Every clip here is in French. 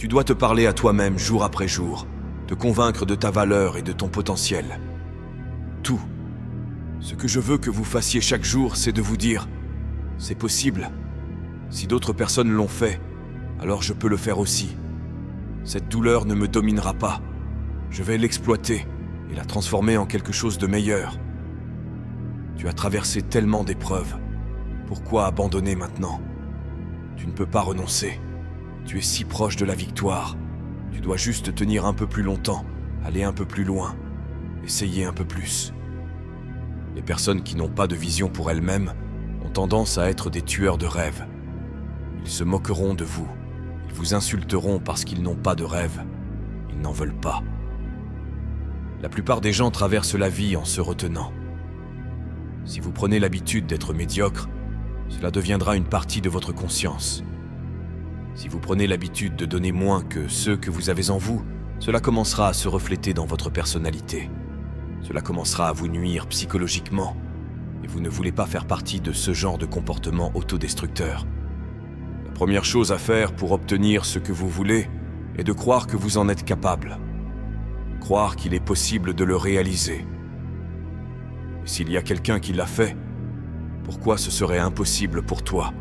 Tu dois te parler à toi-même jour après jour, te convaincre de ta valeur et de ton potentiel. Tout. Ce que je veux que vous fassiez chaque jour, c'est de vous dire « C'est possible. Si d'autres personnes l'ont fait, alors je peux le faire aussi. Cette douleur ne me dominera pas. Je vais l'exploiter et la transformer en quelque chose de meilleur. Tu as traversé tellement d'épreuves. Pourquoi abandonner maintenant? Tu ne peux pas renoncer. Tu es si proche de la victoire. Tu dois juste tenir un peu plus longtemps, aller un peu plus loin, essayer un peu plus. » Les personnes qui n'ont pas de vision pour elles-mêmes ont tendance à être des tueurs de rêves. Ils se moqueront de vous. Ils vous insulteront parce qu'ils n'ont pas de rêve. Ils n'en veulent pas. La plupart des gens traversent la vie en se retenant. Si vous prenez l'habitude d'être médiocre, cela deviendra une partie de votre conscience. Si vous prenez l'habitude de donner moins que ceux que vous avez en vous, cela commencera à se refléter dans votre personnalité. Cela commencera à vous nuire psychologiquement, et vous ne voulez pas faire partie de ce genre de comportement autodestructeur. La première chose à faire pour obtenir ce que vous voulez est de croire que vous en êtes capable. Croire qu'il est possible de le réaliser. Et s'il y a quelqu'un qui l'a fait, pourquoi ce serait impossible pour toi?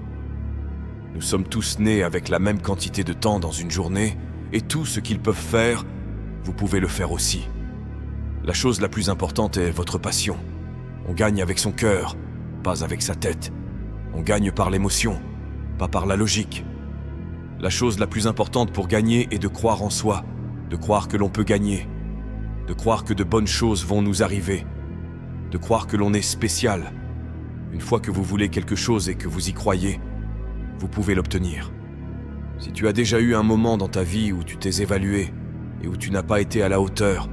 Nous sommes tous nés avec la même quantité de temps dans une journée, et tout ce qu'ils peuvent faire, vous pouvez le faire aussi. La chose la plus importante est votre passion. On gagne avec son cœur, pas avec sa tête. On gagne par l'émotion, pas par la logique. La chose la plus importante pour gagner est de croire en soi, de croire que l'on peut gagner, de croire que de bonnes choses vont nous arriver, de croire que l'on est spécial. Une fois que vous voulez quelque chose et que vous y croyez, vous pouvez l'obtenir. Si tu as déjà eu un moment dans ta vie où tu t'es évalué et où tu n'as pas été à la hauteur,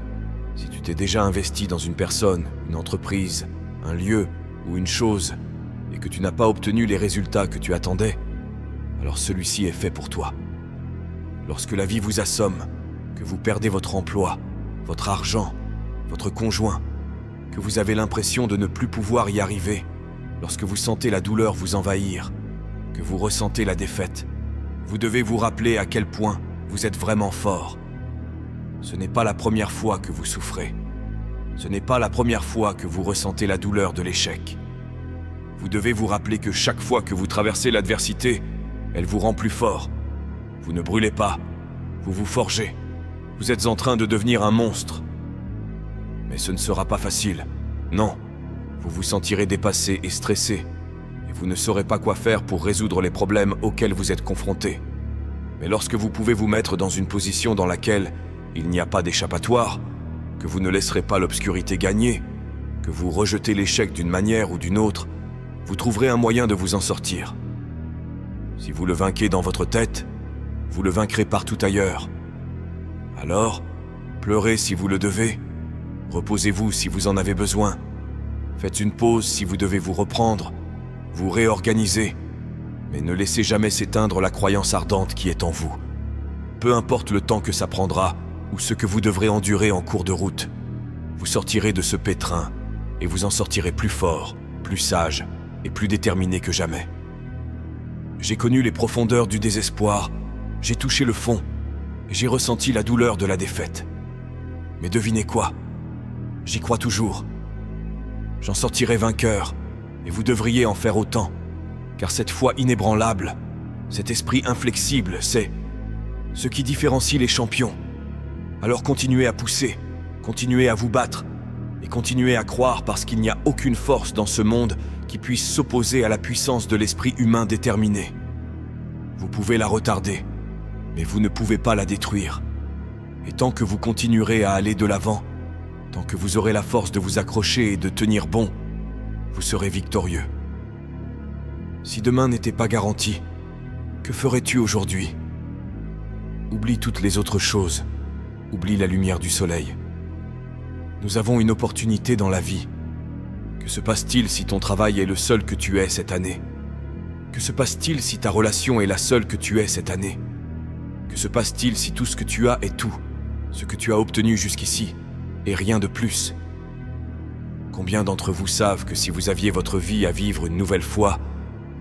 si tu t'es déjà investi dans une personne, une entreprise, un lieu ou une chose, et que tu n'as pas obtenu les résultats que tu attendais, alors celui-ci est fait pour toi. Lorsque la vie vous assomme, que vous perdez votre emploi, votre argent, votre conjoint, que vous avez l'impression de ne plus pouvoir y arriver, lorsque vous sentez la douleur vous envahir, que vous ressentez la défaite, vous devez vous rappeler à quel point vous êtes vraiment fort. Ce n'est pas la première fois que vous souffrez. Ce n'est pas la première fois que vous ressentez la douleur de l'échec. Vous devez vous rappeler que chaque fois que vous traversez l'adversité, elle vous rend plus fort. Vous ne brûlez pas, vous vous forgez. Vous êtes en train de devenir un monstre. Mais ce ne sera pas facile. Non, vous vous sentirez dépassé et stressé, et vous ne saurez pas quoi faire pour résoudre les problèmes auxquels vous êtes confrontés. Mais lorsque vous pouvez vous mettre dans une position dans laquelle il n'y a pas d'échappatoire, que vous ne laisserez pas l'obscurité gagner, que vous rejetez l'échec d'une manière ou d'une autre, vous trouverez un moyen de vous en sortir. Si vous le vainquez dans votre tête, vous le vaincrez partout ailleurs. Alors, pleurez si vous le devez, reposez-vous si vous en avez besoin, faites une pause si vous devez vous reprendre, vous réorganisez, mais ne laissez jamais s'éteindre la croyance ardente qui est en vous. Peu importe le temps que ça prendra, ou ce que vous devrez endurer en cours de route, vous sortirez de ce pétrin et vous en sortirez plus fort, plus sage et plus déterminé que jamais. J'ai connu les profondeurs du désespoir, j'ai touché le fond et j'ai ressenti la douleur de la défaite. Mais devinez quoi? J'y crois toujours. J'en sortirai vainqueur et vous devriez en faire autant, car cette foi inébranlable, cet esprit inflexible, c'est ce qui différencie les champions. Alors continuez à pousser, continuez à vous battre, et continuez à croire parce qu'il n'y a aucune force dans ce monde qui puisse s'opposer à la puissance de l'esprit humain déterminé. Vous pouvez la retarder, mais vous ne pouvez pas la détruire. Et tant que vous continuerez à aller de l'avant, tant que vous aurez la force de vous accrocher et de tenir bon, vous serez victorieux. Si demain n'était pas garanti, que ferais-tu aujourd'hui? Oublie toutes les autres choses. Oublie la lumière du soleil. Nous avons une opportunité dans la vie. Que se passe-t-il si ton travail est le seul que tu aies cette année? Que se passe-t-il si ta relation est la seule que tu aies cette année? Que se passe-t-il si tout ce que tu as est tout, ce que tu as obtenu jusqu'ici, et rien de plus? Combien d'entre vous savent que si vous aviez votre vie à vivre une nouvelle fois,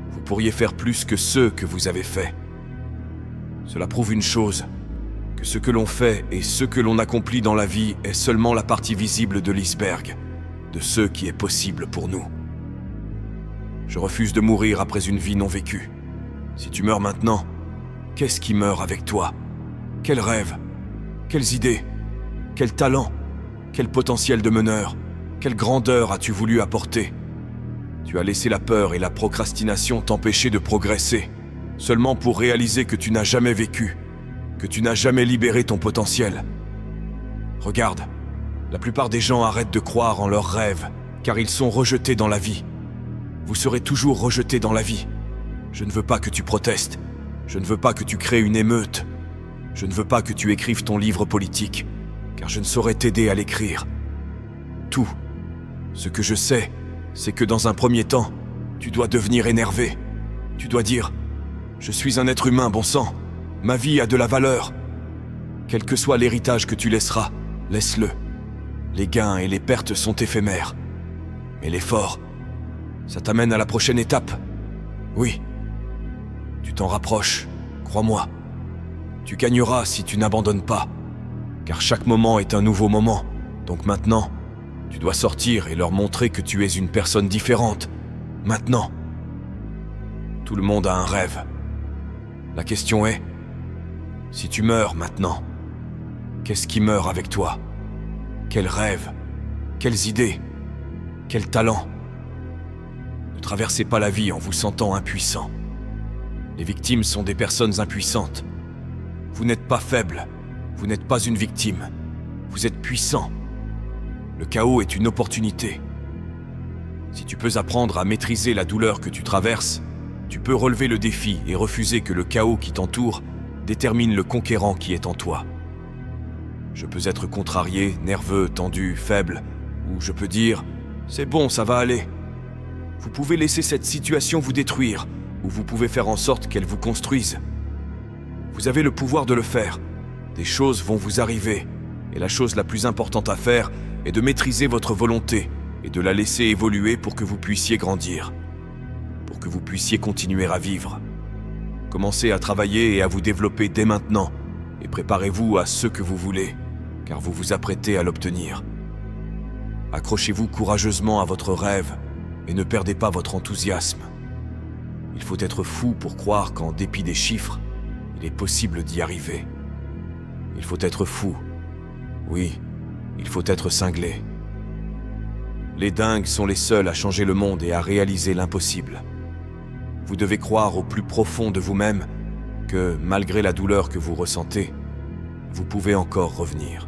vous pourriez faire plus que ceux que vous avez faits? Cela prouve une chose, que ce que l'on fait et ce que l'on accomplit dans la vie est seulement la partie visible de l'iceberg, de ce qui est possible pour nous. Je refuse de mourir après une vie non vécue. Si tu meurs maintenant, qu'est-ce qui meurt avec toi? Quels rêves? Quelles idées? Quel talent? Quel potentiel de meneur? Quelle grandeur as-tu voulu apporter? Tu as laissé la peur et la procrastination t'empêcher de progresser, seulement pour réaliser que tu n'as jamais vécu, que tu n'as jamais libéré ton potentiel. Regarde, la plupart des gens arrêtent de croire en leurs rêves, car ils sont rejetés dans la vie. Vous serez toujours rejetés dans la vie. Je ne veux pas que tu protestes. Je ne veux pas que tu crées une émeute. Je ne veux pas que tu écrives ton livre politique, car je ne saurais t'aider à l'écrire. Tout. Ce que je sais, c'est que dans un premier temps, tu dois devenir énervé. Tu dois dire « Je suis un être humain, bon sang. Ma vie a de la valeur. » Quel que soit l'héritage que tu laisseras, laisse-le. Les gains et les pertes sont éphémères. Mais l'effort, ça t'amène à la prochaine étape. Oui. Tu t'en rapproches, crois-moi. Tu gagneras si tu n'abandonnes pas. Car chaque moment est un nouveau moment. Donc maintenant, tu dois sortir et leur montrer que tu es une personne différente. Maintenant. Tout le monde a un rêve. La question est, si tu meurs maintenant, qu'est-ce qui meurt avec toi? Quels rêves? Quelles idées? Quel talent? Ne traversez pas la vie en vous sentant impuissant. Les victimes sont des personnes impuissantes. Vous n'êtes pas faible, vous n'êtes pas une victime. Vous êtes puissant. Le chaos est une opportunité. Si tu peux apprendre à maîtriser la douleur que tu traverses, tu peux relever le défi et refuser que le chaos qui t'entoure détermine le conquérant qui est en toi. Je peux être contrarié, nerveux, tendu, faible, ou je peux dire « C'est bon, ça va aller ». Vous pouvez laisser cette situation vous détruire, ou vous pouvez faire en sorte qu'elle vous construise. Vous avez le pouvoir de le faire. Des choses vont vous arriver, et la chose la plus importante à faire est de maîtriser votre volonté et de la laisser évoluer pour que vous puissiez grandir, pour que vous puissiez continuer à vivre. Commencez à travailler et à vous développer dès maintenant, et préparez-vous à ce que vous voulez, car vous vous apprêtez à l'obtenir. Accrochez-vous courageusement à votre rêve et ne perdez pas votre enthousiasme. Il faut être fou pour croire qu'en dépit des chiffres, il est possible d'y arriver. Il faut être fou. Oui, il faut être cinglé. Les dingues sont les seuls à changer le monde et à réaliser l'impossible. Vous devez croire au plus profond de vous-même que, malgré la douleur que vous ressentez, vous pouvez encore revenir.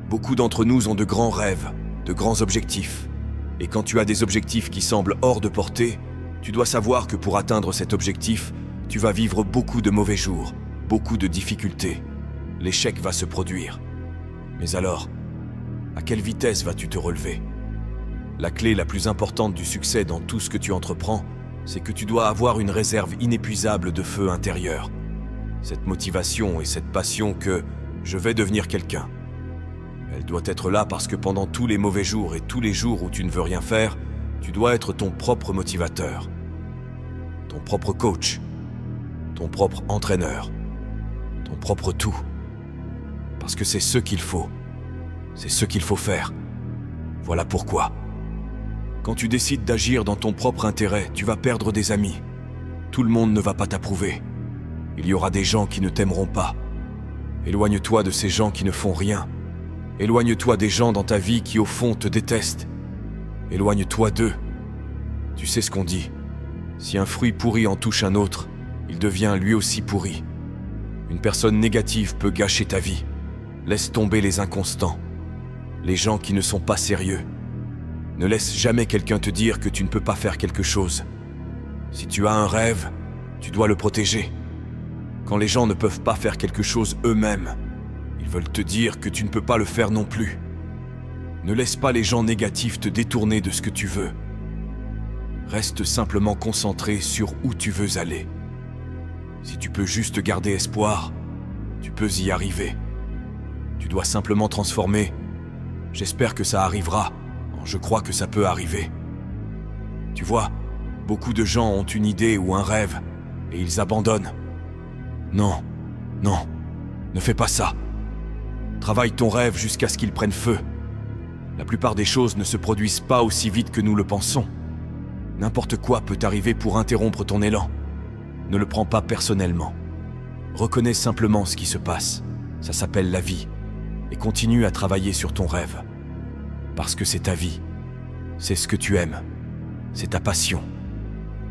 Beaucoup d'entre nous ont de grands rêves, de grands objectifs. Et quand tu as des objectifs qui semblent hors de portée, tu dois savoir que pour atteindre cet objectif, tu vas vivre beaucoup de mauvais jours, beaucoup de difficultés. L'échec va se produire. Mais alors, à quelle vitesse vas-tu te relever? La clé la plus importante du succès dans tout ce que tu entreprends, c'est que tu dois avoir une réserve inépuisable de feu intérieur. Cette motivation et cette passion que « je vais devenir quelqu'un ». Elle doit être là parce que pendant tous les mauvais jours et tous les jours où tu ne veux rien faire, tu dois être ton propre motivateur, ton propre coach, ton propre entraîneur, ton propre tout. Parce que c'est ce qu'il faut. C'est ce qu'il faut faire. Voilà pourquoi. Quand tu décides d'agir dans ton propre intérêt, tu vas perdre des amis. Tout le monde ne va pas t'approuver. Il y aura des gens qui ne t'aimeront pas. Éloigne-toi de ces gens qui ne font rien. Éloigne-toi des gens dans ta vie qui au fond te détestent. Éloigne-toi d'eux. Tu sais ce qu'on dit. Si un fruit pourri en touche un autre, il devient lui aussi pourri. Une personne négative peut gâcher ta vie. Laisse tomber les inconstants. Les gens qui ne sont pas sérieux. Ne laisse jamais quelqu'un te dire que tu ne peux pas faire quelque chose. Si tu as un rêve, tu dois le protéger. Quand les gens ne peuvent pas faire quelque chose eux-mêmes, ils veulent te dire que tu ne peux pas le faire non plus. Ne laisse pas les gens négatifs te détourner de ce que tu veux. Reste simplement concentré sur où tu veux aller. Si tu peux juste garder espoir, tu peux y arriver. Tu dois simplement transformer « j'espère que ça arrivera » en « je crois que ça peut arriver ». Tu vois, beaucoup de gens ont une idée ou un rêve et ils abandonnent. Non, non, Ne fais pas ça. Travaille ton rêve jusqu'à ce qu'il prenne feu. La plupart des choses ne se produisent pas aussi vite que nous le pensons. N'importe quoi peut arriver pour interrompre ton élan. Ne le prends pas personnellement. Reconnais simplement ce qui se passe. Ça s'appelle la vie. Et continue à travailler sur ton rêve. Parce que c'est ta vie. C'est ce que tu aimes. C'est ta passion.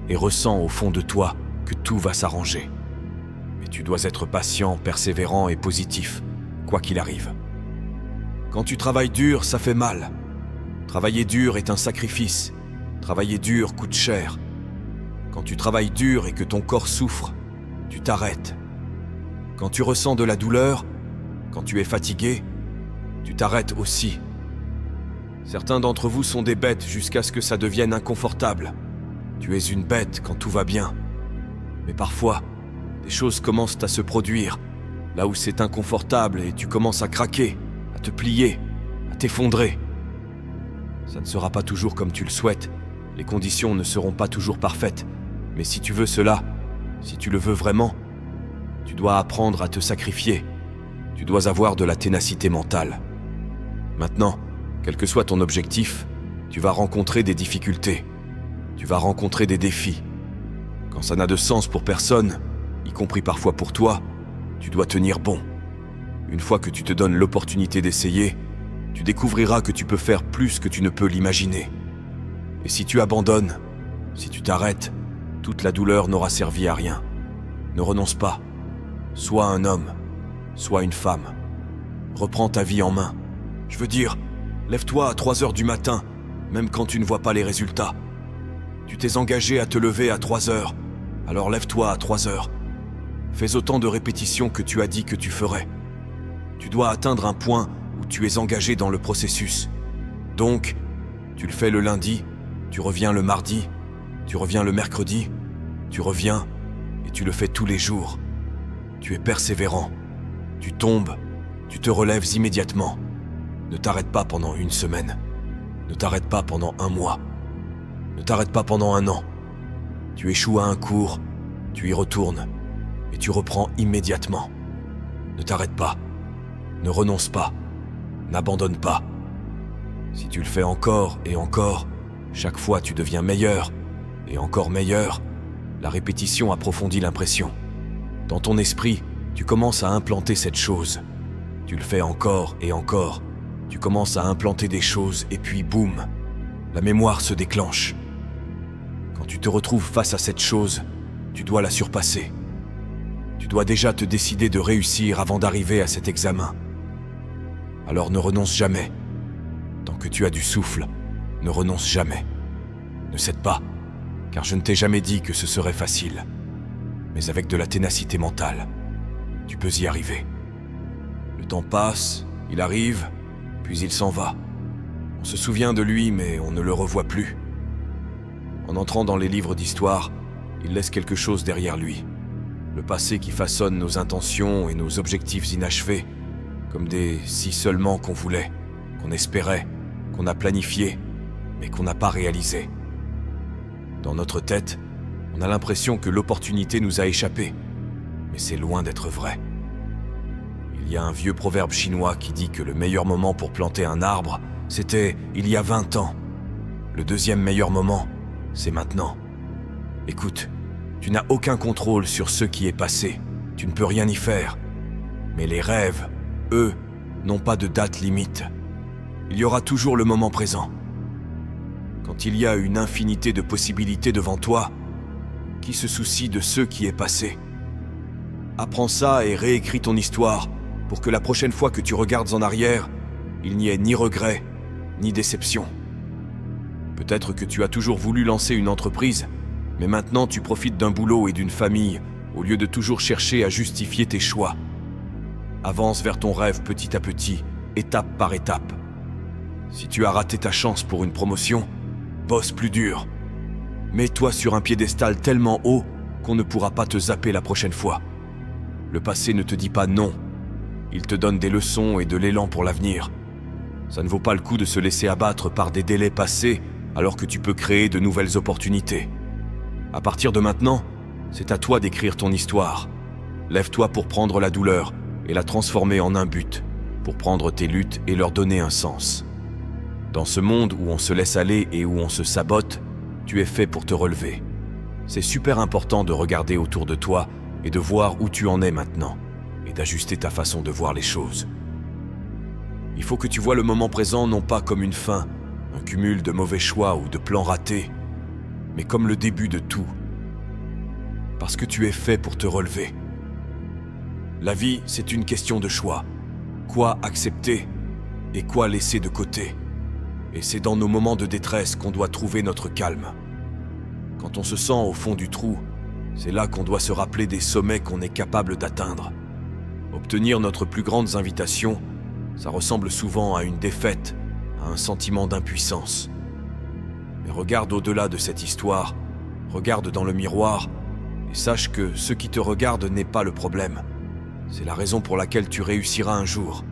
Et ressens au fond de toi que tout va s'arranger. Mais tu dois être patient, persévérant et positif, quoi qu'il arrive. Quand tu travailles dur, ça fait mal. Travailler dur est un sacrifice. Travailler dur coûte cher. Quand tu travailles dur et que ton corps souffre, tu t'arrêtes. Quand tu ressens de la douleur, quand tu es fatigué, tu t'arrêtes aussi. Certains d'entre vous sont des bêtes jusqu'à ce que ça devienne inconfortable. Tu es une bête quand tout va bien. Mais parfois, des choses commencent à se produire, là où c'est inconfortable et tu commences à craquer, à te plier, à t'effondrer. Ça ne sera pas toujours comme tu le souhaites, les conditions ne seront pas toujours parfaites, mais si tu veux cela, si tu le veux vraiment, tu dois apprendre à te sacrifier. Tu dois avoir de la ténacité mentale. Maintenant, quel que soit ton objectif, tu vas rencontrer des difficultés. Tu vas rencontrer des défis. Quand ça n'a de sens pour personne, y compris parfois pour toi, tu dois tenir bon. Une fois que tu te donnes l'opportunité d'essayer, tu découvriras que tu peux faire plus que tu ne peux l'imaginer. Et si tu abandonnes, si tu t'arrêtes, toute la douleur n'aura servi à rien. Ne renonce pas. Sois un homme, sois une femme. Reprends ta vie en main. Je veux dire, lève-toi à 3 heures du matin, même quand tu ne vois pas les résultats. Tu t'es engagé à te lever à 3 heures, alors lève-toi à 3 heures. Fais autant de répétitions que tu as dit que tu ferais. Tu dois atteindre un point où tu es engagé dans le processus. Donc, tu le fais le lundi, tu reviens le mardi, tu reviens le mercredi, tu reviens et tu le fais tous les jours. Tu es persévérant. Tu tombes, tu te relèves immédiatement. Ne t'arrête pas pendant 1 semaine. Ne t'arrête pas pendant 1 mois. Ne t'arrête pas pendant 1 an. Tu échoues à un cours, tu y retournes, et tu reprends immédiatement. Ne t'arrête pas. Ne renonce pas. N'abandonne pas. Si tu le fais encore et encore, chaque fois tu deviens meilleur, et encore meilleur. La répétition approfondit l'impression. Dans ton esprit, tu commences à implanter cette chose. Tu le fais encore et encore. Tu commences à implanter des choses et puis boum, la mémoire se déclenche. Quand tu te retrouves face à cette chose, tu dois la surpasser. Tu dois déjà te décider de réussir avant d'arriver à cet examen. Alors ne renonce jamais. Tant que tu as du souffle, ne renonce jamais. Ne cède pas, car je ne t'ai jamais dit que ce serait facile. Mais avec de la ténacité mentale, tu peux y arriver. Le temps passe, il arrive, puis il s'en va. On se souvient de lui, mais on ne le revoit plus. En entrant dans les livres d'histoire, il laisse quelque chose derrière lui. Le passé qui façonne nos intentions et nos objectifs inachevés, comme des si seulement qu'on voulait, qu'on espérait, qu'on a planifié, mais qu'on n'a pas réalisé. Dans notre tête, on a l'impression que l'opportunité nous a échappé, mais c'est loin d'être vrai. Il y a un vieux proverbe chinois qui dit que le meilleur moment pour planter un arbre, c'était il y a 20 ans. Le deuxième meilleur moment, c'est maintenant. Écoute, tu n'as aucun contrôle sur ce qui est passé, tu ne peux rien y faire. Mais les rêves, eux, n'ont pas de date limite. Il y aura toujours le moment présent. Quand il y a une infinité de possibilités devant toi, qui se soucie de ce qui est passé? Apprends ça et réécris ton histoire pour que la prochaine fois que tu regardes en arrière, il n'y ait ni regret, ni déception. Peut-être que tu as toujours voulu lancer une entreprise, mais maintenant tu profites d'un boulot et d'une famille au lieu de toujours chercher à justifier tes choix. Avance vers ton rêve petit à petit, étape par étape. Si tu as raté ta chance pour une promotion, bosse plus dur. Mets-toi sur un piédestal tellement haut qu'on ne pourra pas te zapper la prochaine fois. Le passé ne te dit pas non. Il te donne des leçons et de l'élan pour l'avenir. Ça ne vaut pas le coup de se laisser abattre par des délais passés alors que tu peux créer de nouvelles opportunités. À partir de maintenant, c'est à toi d'écrire ton histoire. Lève-toi pour prendre la douleur et la transformer en un but, pour prendre tes luttes et leur donner un sens. Dans ce monde où on se laisse aller et où on se sabote, tu es fait pour te relever. C'est super important de regarder autour de toi et de voir où tu en es maintenant, et d'ajuster ta façon de voir les choses. Il faut que tu vois le moment présent non pas comme une fin, un cumul de mauvais choix ou de plans ratés, mais comme le début de tout. Parce que tu es fait pour te relever. La vie, c'est une question de choix. Quoi accepter et quoi laisser de côté. Et c'est dans nos moments de détresse qu'on doit trouver notre calme. Quand on se sent au fond du trou, c'est là qu'on doit se rappeler des sommets qu'on est capable d'atteindre. Obtenir notre plus grandes invitations, ça ressemble souvent à une défaite, à un sentiment d'impuissance. Mais regarde au-delà de cette histoire, regarde dans le miroir, et sache que ce qui te regarde n'est pas le problème. C'est la raison pour laquelle tu réussiras un jour.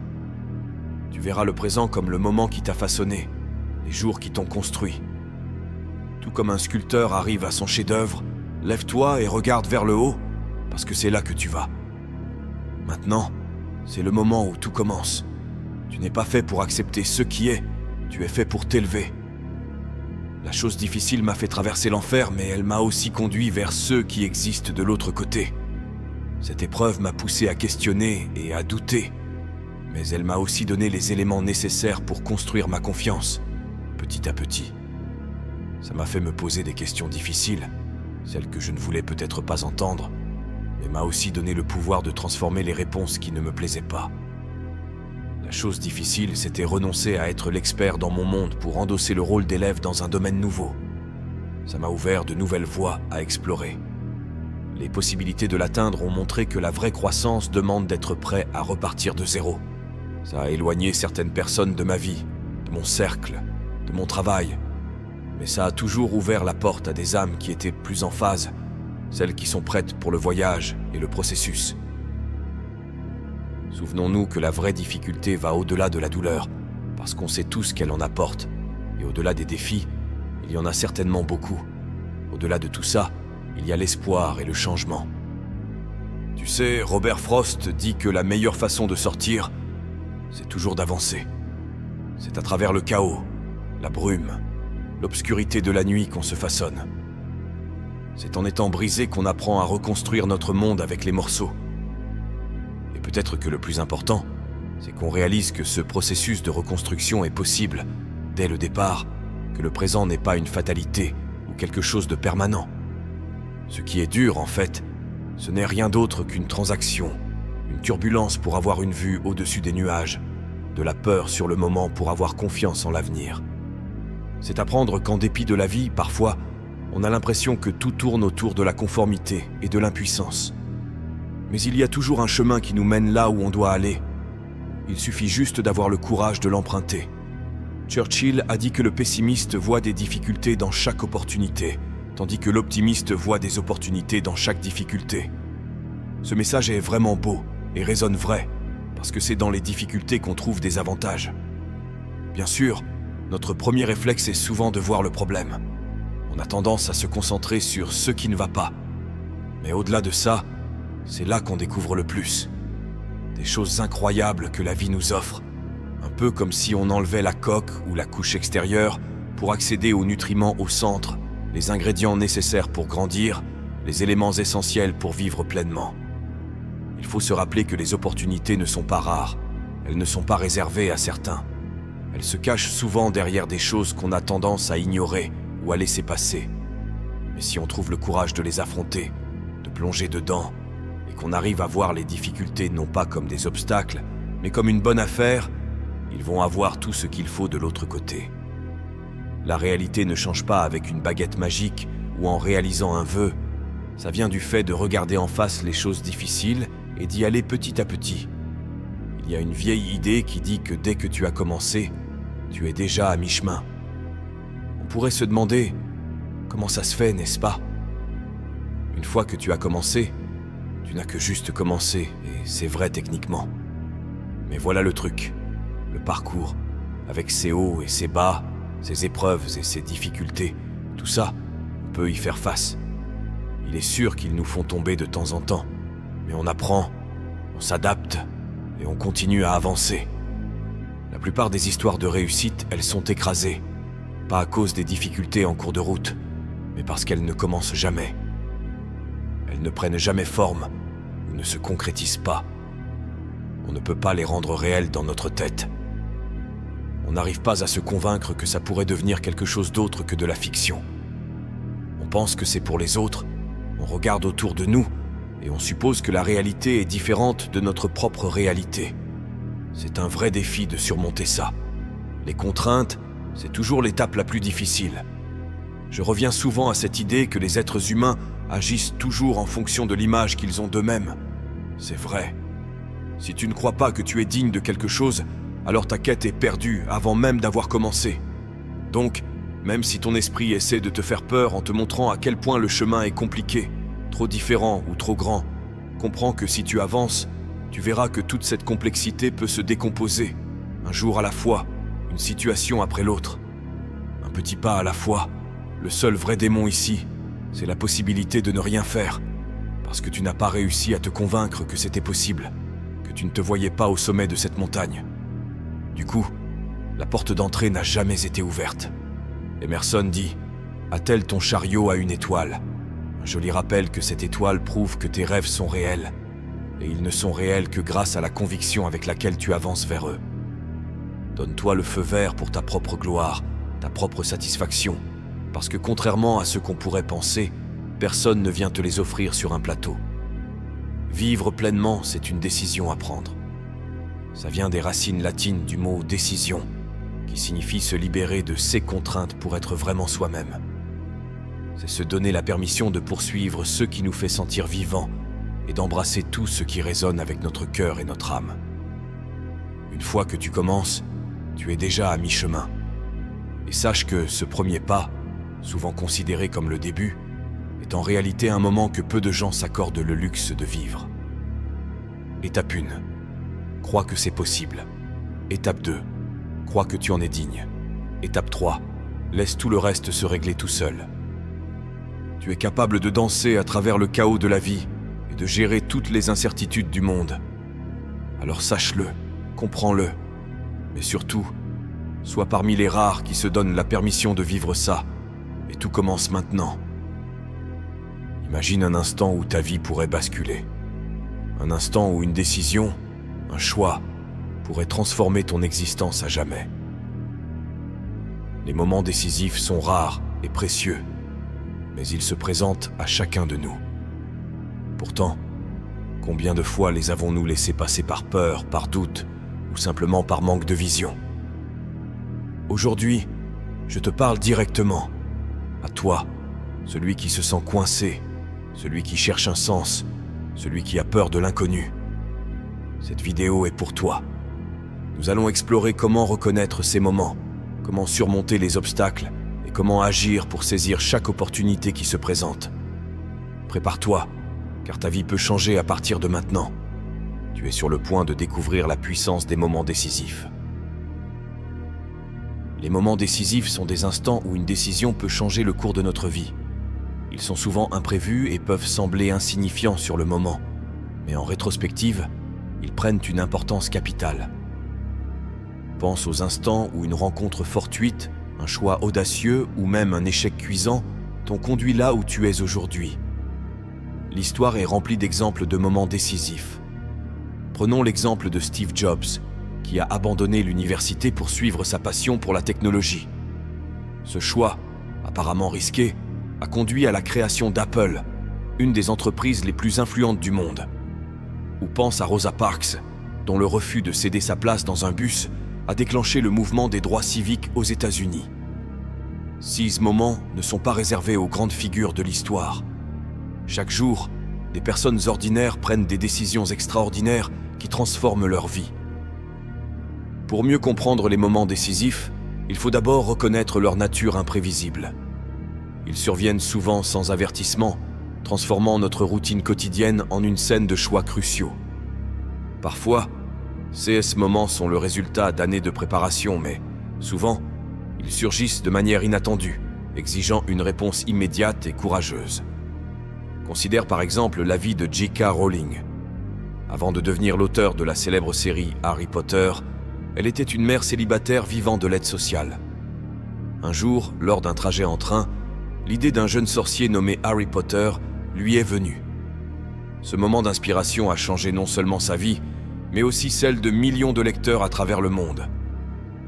Tu verras le présent comme le moment qui t'a façonné, les jours qui t'ont construit. Tout comme un sculpteur arrive à son chef-d'œuvre, lève-toi et regarde vers le haut, parce que c'est là que tu vas. Maintenant, c'est le moment où tout commence. Tu n'es pas fait pour accepter ce qui est, tu es fait pour t'élever. La chose difficile m'a fait traverser l'enfer, mais elle m'a aussi conduit vers ceux qui existent de l'autre côté. Cette épreuve m'a poussé à questionner et à douter, mais elle m'a aussi donné les éléments nécessaires pour construire ma confiance, petit à petit. Ça m'a fait me poser des questions difficiles, celles que je ne voulais peut-être pas entendre, mais m'a aussi donné le pouvoir de transformer les réponses qui ne me plaisaient pas. La chose difficile, c'était renoncer à être l'expert dans mon monde pour endosser le rôle d'élève dans un domaine nouveau. Ça m'a ouvert de nouvelles voies à explorer. Les possibilités de l'atteindre ont montré que la vraie croissance demande d'être prêt à repartir de zéro. Ça a éloigné certaines personnes de ma vie, de mon cercle, de mon travail. Mais ça a toujours ouvert la porte à des âmes qui étaient plus en phase, celles qui sont prêtes pour le voyage et le processus. Souvenons-nous que la vraie difficulté va au-delà de la douleur, parce qu'on sait tous qu'elle en apporte. Et au-delà des défis, il y en a certainement beaucoup. Au-delà de tout ça, il y a l'espoir et le changement. Tu sais, Robert Frost dit que la meilleure façon de sortir, c'est toujours d'avancer. C'est à travers le chaos, la brume, l'obscurité de la nuit qu'on se façonne. C'est en étant brisé qu'on apprend à reconstruire notre monde avec les morceaux. Et peut-être que le plus important, c'est qu'on réalise que ce processus de reconstruction est possible, dès le départ, que le présent n'est pas une fatalité ou quelque chose de permanent. Ce qui est dur, en fait, ce n'est rien d'autre qu'une transaction, une turbulence pour avoir une vue au-dessus des nuages, de la peur sur le moment pour avoir confiance en l'avenir. C'est apprendre qu'en dépit de la vie, parfois, on a l'impression que tout tourne autour de la conformité et de l'impuissance. Mais il y a toujours un chemin qui nous mène là où on doit aller. Il suffit juste d'avoir le courage de l'emprunter. Churchill a dit que le pessimiste voit des difficultés dans chaque opportunité, tandis que l'optimiste voit des opportunités dans chaque difficulté. Ce message est vraiment beau et résonne vrai, parce que c'est dans les difficultés qu'on trouve des avantages. Bien sûr, notre premier réflexe est souvent de voir le problème. On a tendance à se concentrer sur ce qui ne va pas. Mais au-delà de ça, c'est là qu'on découvre le plus. Des choses incroyables que la vie nous offre. Un peu comme si on enlevait la coque ou la couche extérieure pour accéder aux nutriments au centre, les ingrédients nécessaires pour grandir, les éléments essentiels pour vivre pleinement. Il faut se rappeler que les opportunités ne sont pas rares, elles ne sont pas réservées à certains. Elles se cachent souvent derrière des choses qu'on a tendance à ignorer ou à laisser passer. Mais si on trouve le courage de les affronter, de plonger dedans, et qu'on arrive à voir les difficultés non pas comme des obstacles, mais comme une bonne affaire, ils vont avoir tout ce qu'il faut de l'autre côté. La réalité ne change pas avec une baguette magique ou en réalisant un vœu. Ça vient du fait de regarder en face les choses difficiles et d'y aller petit à petit. Il y a une vieille idée qui dit que dès que tu as commencé, tu es déjà à mi-chemin. On pourrait se demander comment ça se fait, n'est-ce pas? Une fois que tu as commencé, tu n'as que juste commencé, et c'est vrai techniquement. Mais voilà le truc, le parcours, avec ses hauts et ses bas, ses épreuves et ses difficultés, tout ça, on peut y faire face. Il est sûr qu'ils nous font tomber de temps en temps, mais on apprend, on s'adapte et on continue à avancer. La plupart des histoires de réussite, elles sont écrasées, pas à cause des difficultés en cours de route, mais parce qu'elles ne commencent jamais. Elles ne prennent jamais forme ou ne se concrétisent pas. On ne peut pas les rendre réelles dans notre tête. On n'arrive pas à se convaincre que ça pourrait devenir quelque chose d'autre que de la fiction. On pense que c'est pour les autres, on regarde autour de nous et on suppose que la réalité est différente de notre propre réalité. C'est un vrai défi de surmonter ça. Les contraintes, c'est toujours l'étape la plus difficile. Je reviens souvent à cette idée que les êtres humains agissent toujours en fonction de l'image qu'ils ont d'eux-mêmes. C'est vrai. Si tu ne crois pas que tu es digne de quelque chose, alors ta quête est perdue avant même d'avoir commencé. Donc, même si ton esprit essaie de te faire peur en te montrant à quel point le chemin est compliqué, trop différent ou trop grand, comprends que si tu avances, tu verras que toute cette complexité peut se décomposer, un jour à la fois, une situation après l'autre. Un petit pas à la fois. Le seul vrai démon ici, c'est la possibilité de ne rien faire, parce que tu n'as pas réussi à te convaincre que c'était possible, que tu ne te voyais pas au sommet de cette montagne. Du coup, la porte d'entrée n'a jamais été ouverte. Emerson dit « Attelle ton chariot à une étoile ». Un joli rappel que cette étoile prouve que tes rêves sont réels, et ils ne sont réels que grâce à la conviction avec laquelle tu avances vers eux. Donne-toi le feu vert pour ta propre gloire, ta propre satisfaction, parce que contrairement à ce qu'on pourrait penser, personne ne vient te les offrir sur un plateau. Vivre pleinement, c'est une décision à prendre. Ça vient des racines latines du mot « décision », qui signifie se libérer de ses contraintes pour être vraiment soi-même. C'est se donner la permission de poursuivre ce qui nous fait sentir vivants et d'embrasser tout ce qui résonne avec notre cœur et notre âme. Une fois que tu commences, tu es déjà à mi-chemin. Et sache que ce premier pas, souvent considéré comme le début, est en réalité un moment que peu de gens s'accordent le luxe de vivre. Étape 1. Crois que c'est possible. Étape 2. Crois que tu en es digne. Étape 3. Laisse tout le reste se régler tout seul. Tu es capable de danser à travers le chaos de la vie et de gérer toutes les incertitudes du monde. Alors sache-le, comprends-le, mais surtout, sois parmi les rares qui se donnent la permission de vivre ça, et tout commence maintenant. Imagine un instant où ta vie pourrait basculer. Un instant où une décision, un choix, pourrait transformer ton existence à jamais. Les moments décisifs sont rares et précieux, mais ils se présentent à chacun de nous. Pourtant, combien de fois les avons-nous laissés passer par peur, par doute, ou simplement par manque de vision? Aujourd'hui, je te parle directement, à toi, celui qui se sent coincé, celui qui cherche un sens, celui qui a peur de l'inconnu. Cette vidéo est pour toi. Nous allons explorer comment reconnaître ces moments, comment surmonter les obstacles et comment agir pour saisir chaque opportunité qui se présente. Prépare-toi, car ta vie peut changer à partir de maintenant. Tu es sur le point de découvrir la puissance des moments décisifs. Les moments décisifs sont des instants où une décision peut changer le cours de notre vie. Ils sont souvent imprévus et peuvent sembler insignifiants sur le moment, mais en rétrospective, ils prennent une importance capitale. Pense aux instants où une rencontre fortuite, un choix audacieux ou même un échec cuisant t'ont conduit là où tu es aujourd'hui. L'histoire est remplie d'exemples de moments décisifs. Prenons l'exemple de Steve Jobs, qui a abandonné l'université pour suivre sa passion pour la technologie. Ce choix, apparemment risqué, a conduit à la création d'Apple, une des entreprises les plus influentes du monde. Ou pense à Rosa Parks, dont le refus de céder sa place dans un bus a déclenché le mouvement des droits civiques aux États-Unis. Ces moments ne sont pas réservés aux grandes figures de l'histoire. Chaque jour, des personnes ordinaires prennent des décisions extraordinaires qui transforment leur vie. Pour mieux comprendre les moments décisifs, il faut d'abord reconnaître leur nature imprévisible. Ils surviennent souvent sans avertissement, transformant notre routine quotidienne en une scène de choix cruciaux. Parfois, ces moments sont le résultat d'années de préparation, mais souvent, ils surgissent de manière inattendue, exigeant une réponse immédiate et courageuse. Considère par exemple la vie de J.K. Rowling. Avant de devenir l'auteur de la célèbre série Harry Potter, elle était une mère célibataire vivant de l'aide sociale. Un jour, lors d'un trajet en train, l'idée d'un jeune sorcier nommé Harry Potter lui est venue. Ce moment d'inspiration a changé non seulement sa vie, mais aussi celle de millions de lecteurs à travers le monde.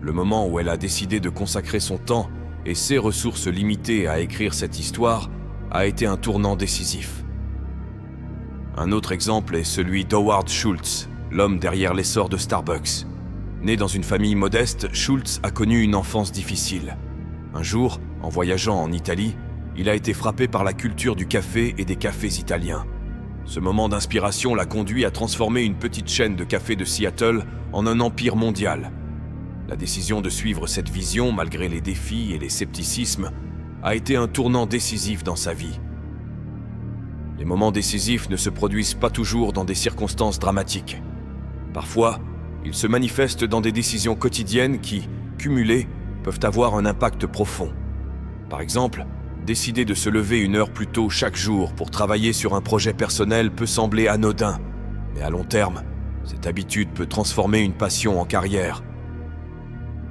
Le moment où elle a décidé de consacrer son temps et ses ressources limitées à écrire cette histoire a été un tournant décisif. Un autre exemple est celui d'Howard Schultz, l'homme derrière l'essor de Starbucks. Né dans une famille modeste, Schultz a connu une enfance difficile. Un jour, en voyageant en Italie, il a été frappé par la culture du café et des cafés italiens. Ce moment d'inspiration l'a conduit à transformer une petite chaîne de cafés de Seattle en un empire mondial. La décision de suivre cette vision, malgré les défis et les scepticismes, a été un tournant décisif dans sa vie. Les moments décisifs ne se produisent pas toujours dans des circonstances dramatiques. Parfois, ils se manifestent dans des décisions quotidiennes qui, cumulées, peuvent avoir un impact profond. Par exemple, décider de se lever une heure plus tôt chaque jour pour travailler sur un projet personnel peut sembler anodin, mais à long terme, cette habitude peut transformer une passion en carrière.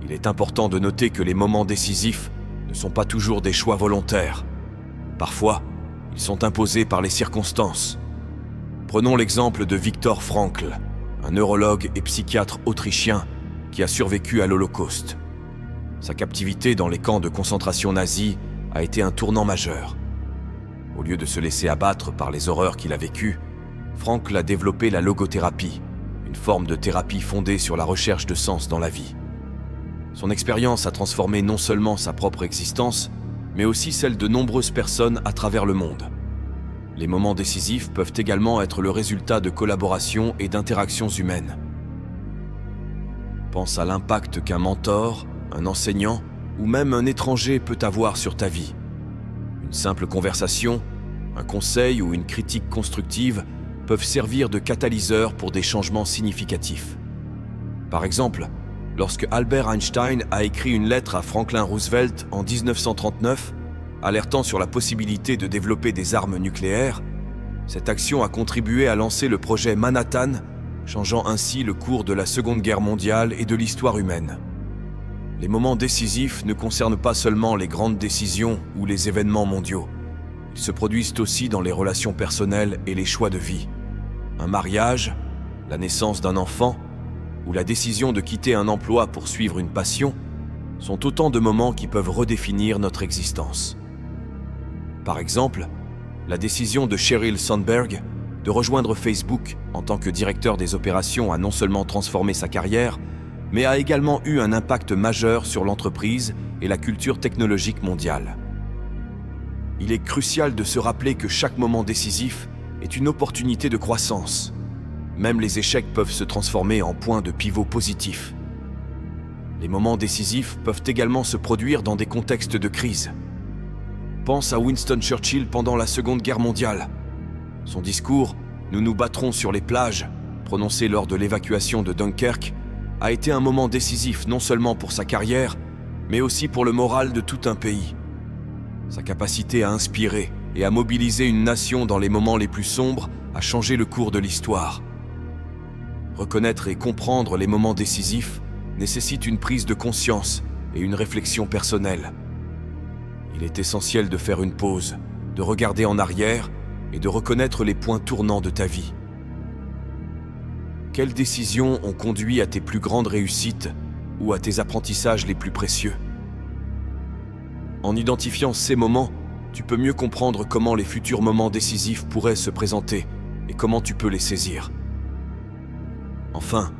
Il est important de noter que les moments décisifs ne sont pas toujours des choix volontaires. Parfois, ils sont imposés par les circonstances. Prenons l'exemple de Viktor Frankl, un neurologue et psychiatre autrichien qui a survécu à l'Holocauste. Sa captivité dans les camps de concentration nazis a été un tournant majeur. Au lieu de se laisser abattre par les horreurs qu'il a vécues, Frankl a développé la logothérapie, une forme de thérapie fondée sur la recherche de sens dans la vie. Son expérience a transformé non seulement sa propre existence, mais aussi celle de nombreuses personnes à travers le monde. Les moments décisifs peuvent également être le résultat de collaborations et d'interactions humaines. Pense à l'impact qu'un mentor, un enseignant ou même un étranger peut avoir sur ta vie. Une simple conversation, un conseil ou une critique constructive peuvent servir de catalyseur pour des changements significatifs. Par exemple, lorsque Albert Einstein a écrit une lettre à Franklin Roosevelt en 1939, alertant sur la possibilité de développer des armes nucléaires, cette action a contribué à lancer le projet Manhattan, changeant ainsi le cours de la Seconde Guerre mondiale et de l'histoire humaine. Les moments décisifs ne concernent pas seulement les grandes décisions ou les événements mondiaux. Ils se produisent aussi dans les relations personnelles et les choix de vie. Un mariage, la naissance d'un enfant, ou la décision de quitter un emploi pour suivre une passion, sont autant de moments qui peuvent redéfinir notre existence. Par exemple, la décision de Sheryl Sandberg de rejoindre Facebook en tant que directeur des opérations a non seulement transformé sa carrière, mais a également eu un impact majeur sur l'entreprise et la culture technologique mondiale. Il est crucial de se rappeler que chaque moment décisif est une opportunité de croissance. Même les échecs peuvent se transformer en points de pivot positifs. Les moments décisifs peuvent également se produire dans des contextes de crise. Pense à Winston Churchill pendant la Seconde Guerre mondiale. Son discours « Nous nous battrons sur les plages », prononcé lors de l'évacuation de Dunkerque, a été un moment décisif non seulement pour sa carrière, mais aussi pour le moral de tout un pays. Sa capacité à inspirer et à mobiliser une nation dans les moments les plus sombres a changé le cours de l'histoire. Reconnaître et comprendre les moments décisifs nécessite une prise de conscience et une réflexion personnelle. Il est essentiel de faire une pause, de regarder en arrière et de reconnaître les points tournants de ta vie. Quelles décisions ont conduit à tes plus grandes réussites ou à tes apprentissages les plus précieux? En identifiant ces moments, tu peux mieux comprendre comment les futurs moments décisifs pourraient se présenter et comment tu peux les saisir. Enfin,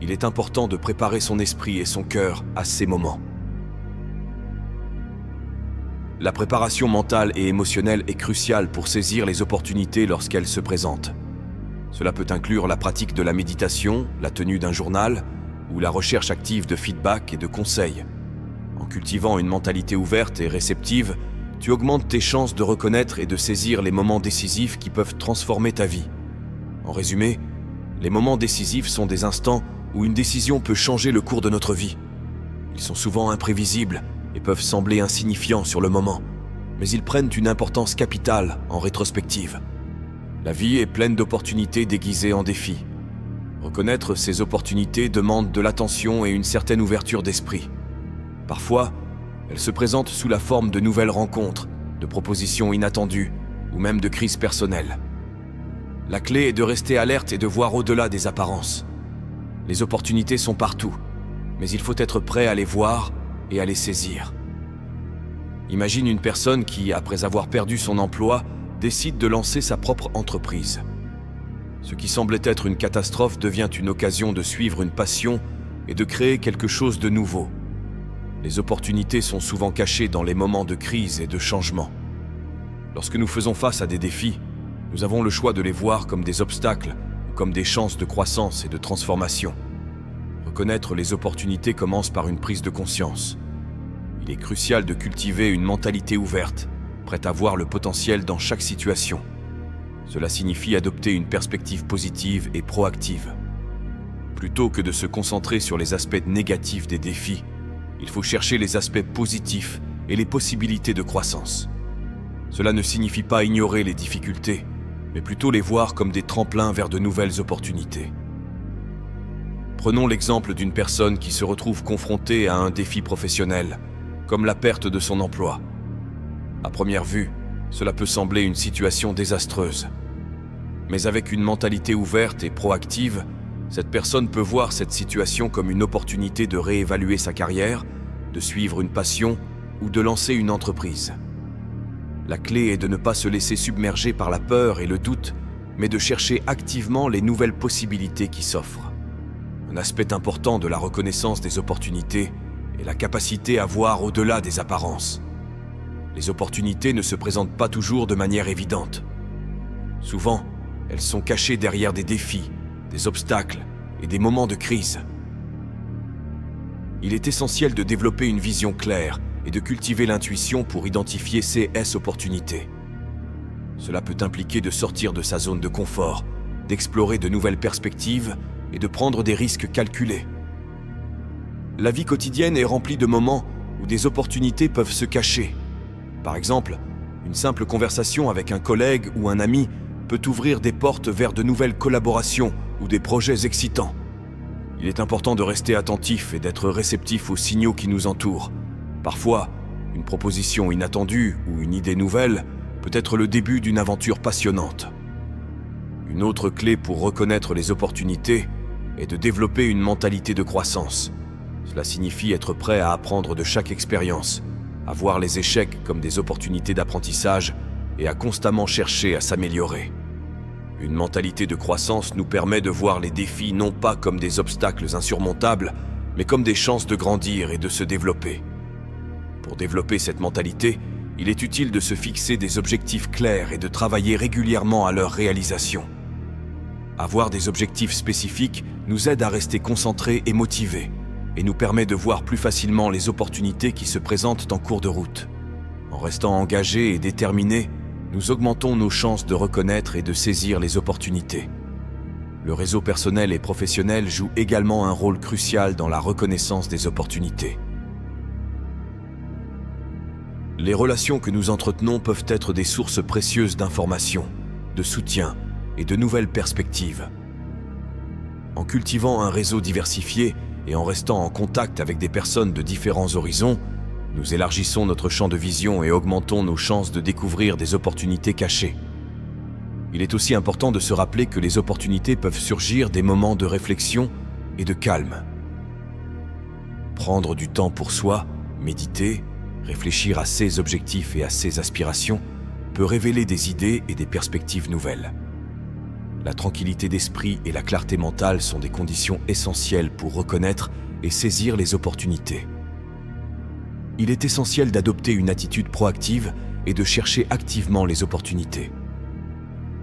il est important de préparer son esprit et son cœur à ces moments. La préparation mentale et émotionnelle est cruciale pour saisir les opportunités lorsqu'elles se présentent. Cela peut inclure la pratique de la méditation, la tenue d'un journal ou la recherche active de feedback et de conseils. En cultivant une mentalité ouverte et réceptive, tu augmentes tes chances de reconnaître et de saisir les moments décisifs qui peuvent transformer ta vie. En résumé, les moments décisifs sont des instants où une décision peut changer le cours de notre vie. Ils sont souvent imprévisibles et peuvent sembler insignifiants sur le moment, mais ils prennent une importance capitale en rétrospective. La vie est pleine d'opportunités déguisées en défis. Reconnaître ces opportunités demande de l'attention et une certaine ouverture d'esprit. Parfois, elles se présentent sous la forme de nouvelles rencontres, de propositions inattendues ou même de crises personnelles. La clé est de rester alerte et de voir au-delà des apparences. Les opportunités sont partout, mais il faut être prêt à les voir et à les saisir. Imagine une personne qui, après avoir perdu son emploi, décide de lancer sa propre entreprise. Ce qui semblait être une catastrophe devient une occasion de suivre une passion et de créer quelque chose de nouveau. Les opportunités sont souvent cachées dans les moments de crise et de changement. Lorsque nous faisons face à des défis, nous avons le choix de les voir comme des obstacles ou comme des chances de croissance et de transformation. Reconnaître les opportunités commence par une prise de conscience. Il est crucial de cultiver une mentalité ouverte, prête à voir le potentiel dans chaque situation. Cela signifie adopter une perspective positive et proactive. Plutôt que de se concentrer sur les aspects négatifs des défis, il faut chercher les aspects positifs et les possibilités de croissance. Cela ne signifie pas ignorer les difficultés, mais plutôt les voir comme des tremplins vers de nouvelles opportunités. Prenons l'exemple d'une personne qui se retrouve confrontée à un défi professionnel, comme la perte de son emploi. À première vue, cela peut sembler une situation désastreuse. Mais avec une mentalité ouverte et proactive, cette personne peut voir cette situation comme une opportunité de réévaluer sa carrière, de suivre une passion ou de lancer une entreprise. La clé est de ne pas se laisser submerger par la peur et le doute, mais de chercher activement les nouvelles possibilités qui s'offrent. Un aspect important de la reconnaissance des opportunités est la capacité à voir au-delà des apparences. Les opportunités ne se présentent pas toujours de manière évidente. Souvent, elles sont cachées derrière des défis, des obstacles et des moments de crise. Il est essentiel de développer une vision claire et de cultiver l'intuition pour identifier ces opportunités. Cela peut impliquer de sortir de sa zone de confort, d'explorer de nouvelles perspectives et de prendre des risques calculés. La vie quotidienne est remplie de moments où des opportunités peuvent se cacher. Par exemple, une simple conversation avec un collègue ou un ami peut ouvrir des portes vers de nouvelles collaborations ou des projets excitants. Il est important de rester attentif et d'être réceptif aux signaux qui nous entourent. Parfois, une proposition inattendue ou une idée nouvelle peut être le début d'une aventure passionnante. Une autre clé pour reconnaître les opportunités est de développer une mentalité de croissance. Cela signifie être prêt à apprendre de chaque expérience, à voir les échecs comme des opportunités d'apprentissage et à constamment chercher à s'améliorer. Une mentalité de croissance nous permet de voir les défis non pas comme des obstacles insurmontables, mais comme des chances de grandir et de se développer. Pour développer cette mentalité, il est utile de se fixer des objectifs clairs et de travailler régulièrement à leur réalisation. Avoir des objectifs spécifiques nous aide à rester concentrés et motivés, et nous permet de voir plus facilement les opportunités qui se présentent en cours de route. En restant engagés et déterminés, nous augmentons nos chances de reconnaître et de saisir les opportunités. Le réseau personnel et professionnel joue également un rôle crucial dans la reconnaissance des opportunités. Les relations que nous entretenons peuvent être des sources précieuses d'informations, de soutien et de nouvelles perspectives. En cultivant un réseau diversifié et en restant en contact avec des personnes de différents horizons, nous élargissons notre champ de vision et augmentons nos chances de découvrir des opportunités cachées. Il est aussi important de se rappeler que les opportunités peuvent surgir des moments de réflexion et de calme. Prendre du temps pour soi, méditer, réfléchir à ses objectifs et à ses aspirations peut révéler des idées et des perspectives nouvelles. La tranquillité d'esprit et la clarté mentale sont des conditions essentielles pour reconnaître et saisir les opportunités. Il est essentiel d'adopter une attitude proactive et de chercher activement les opportunités.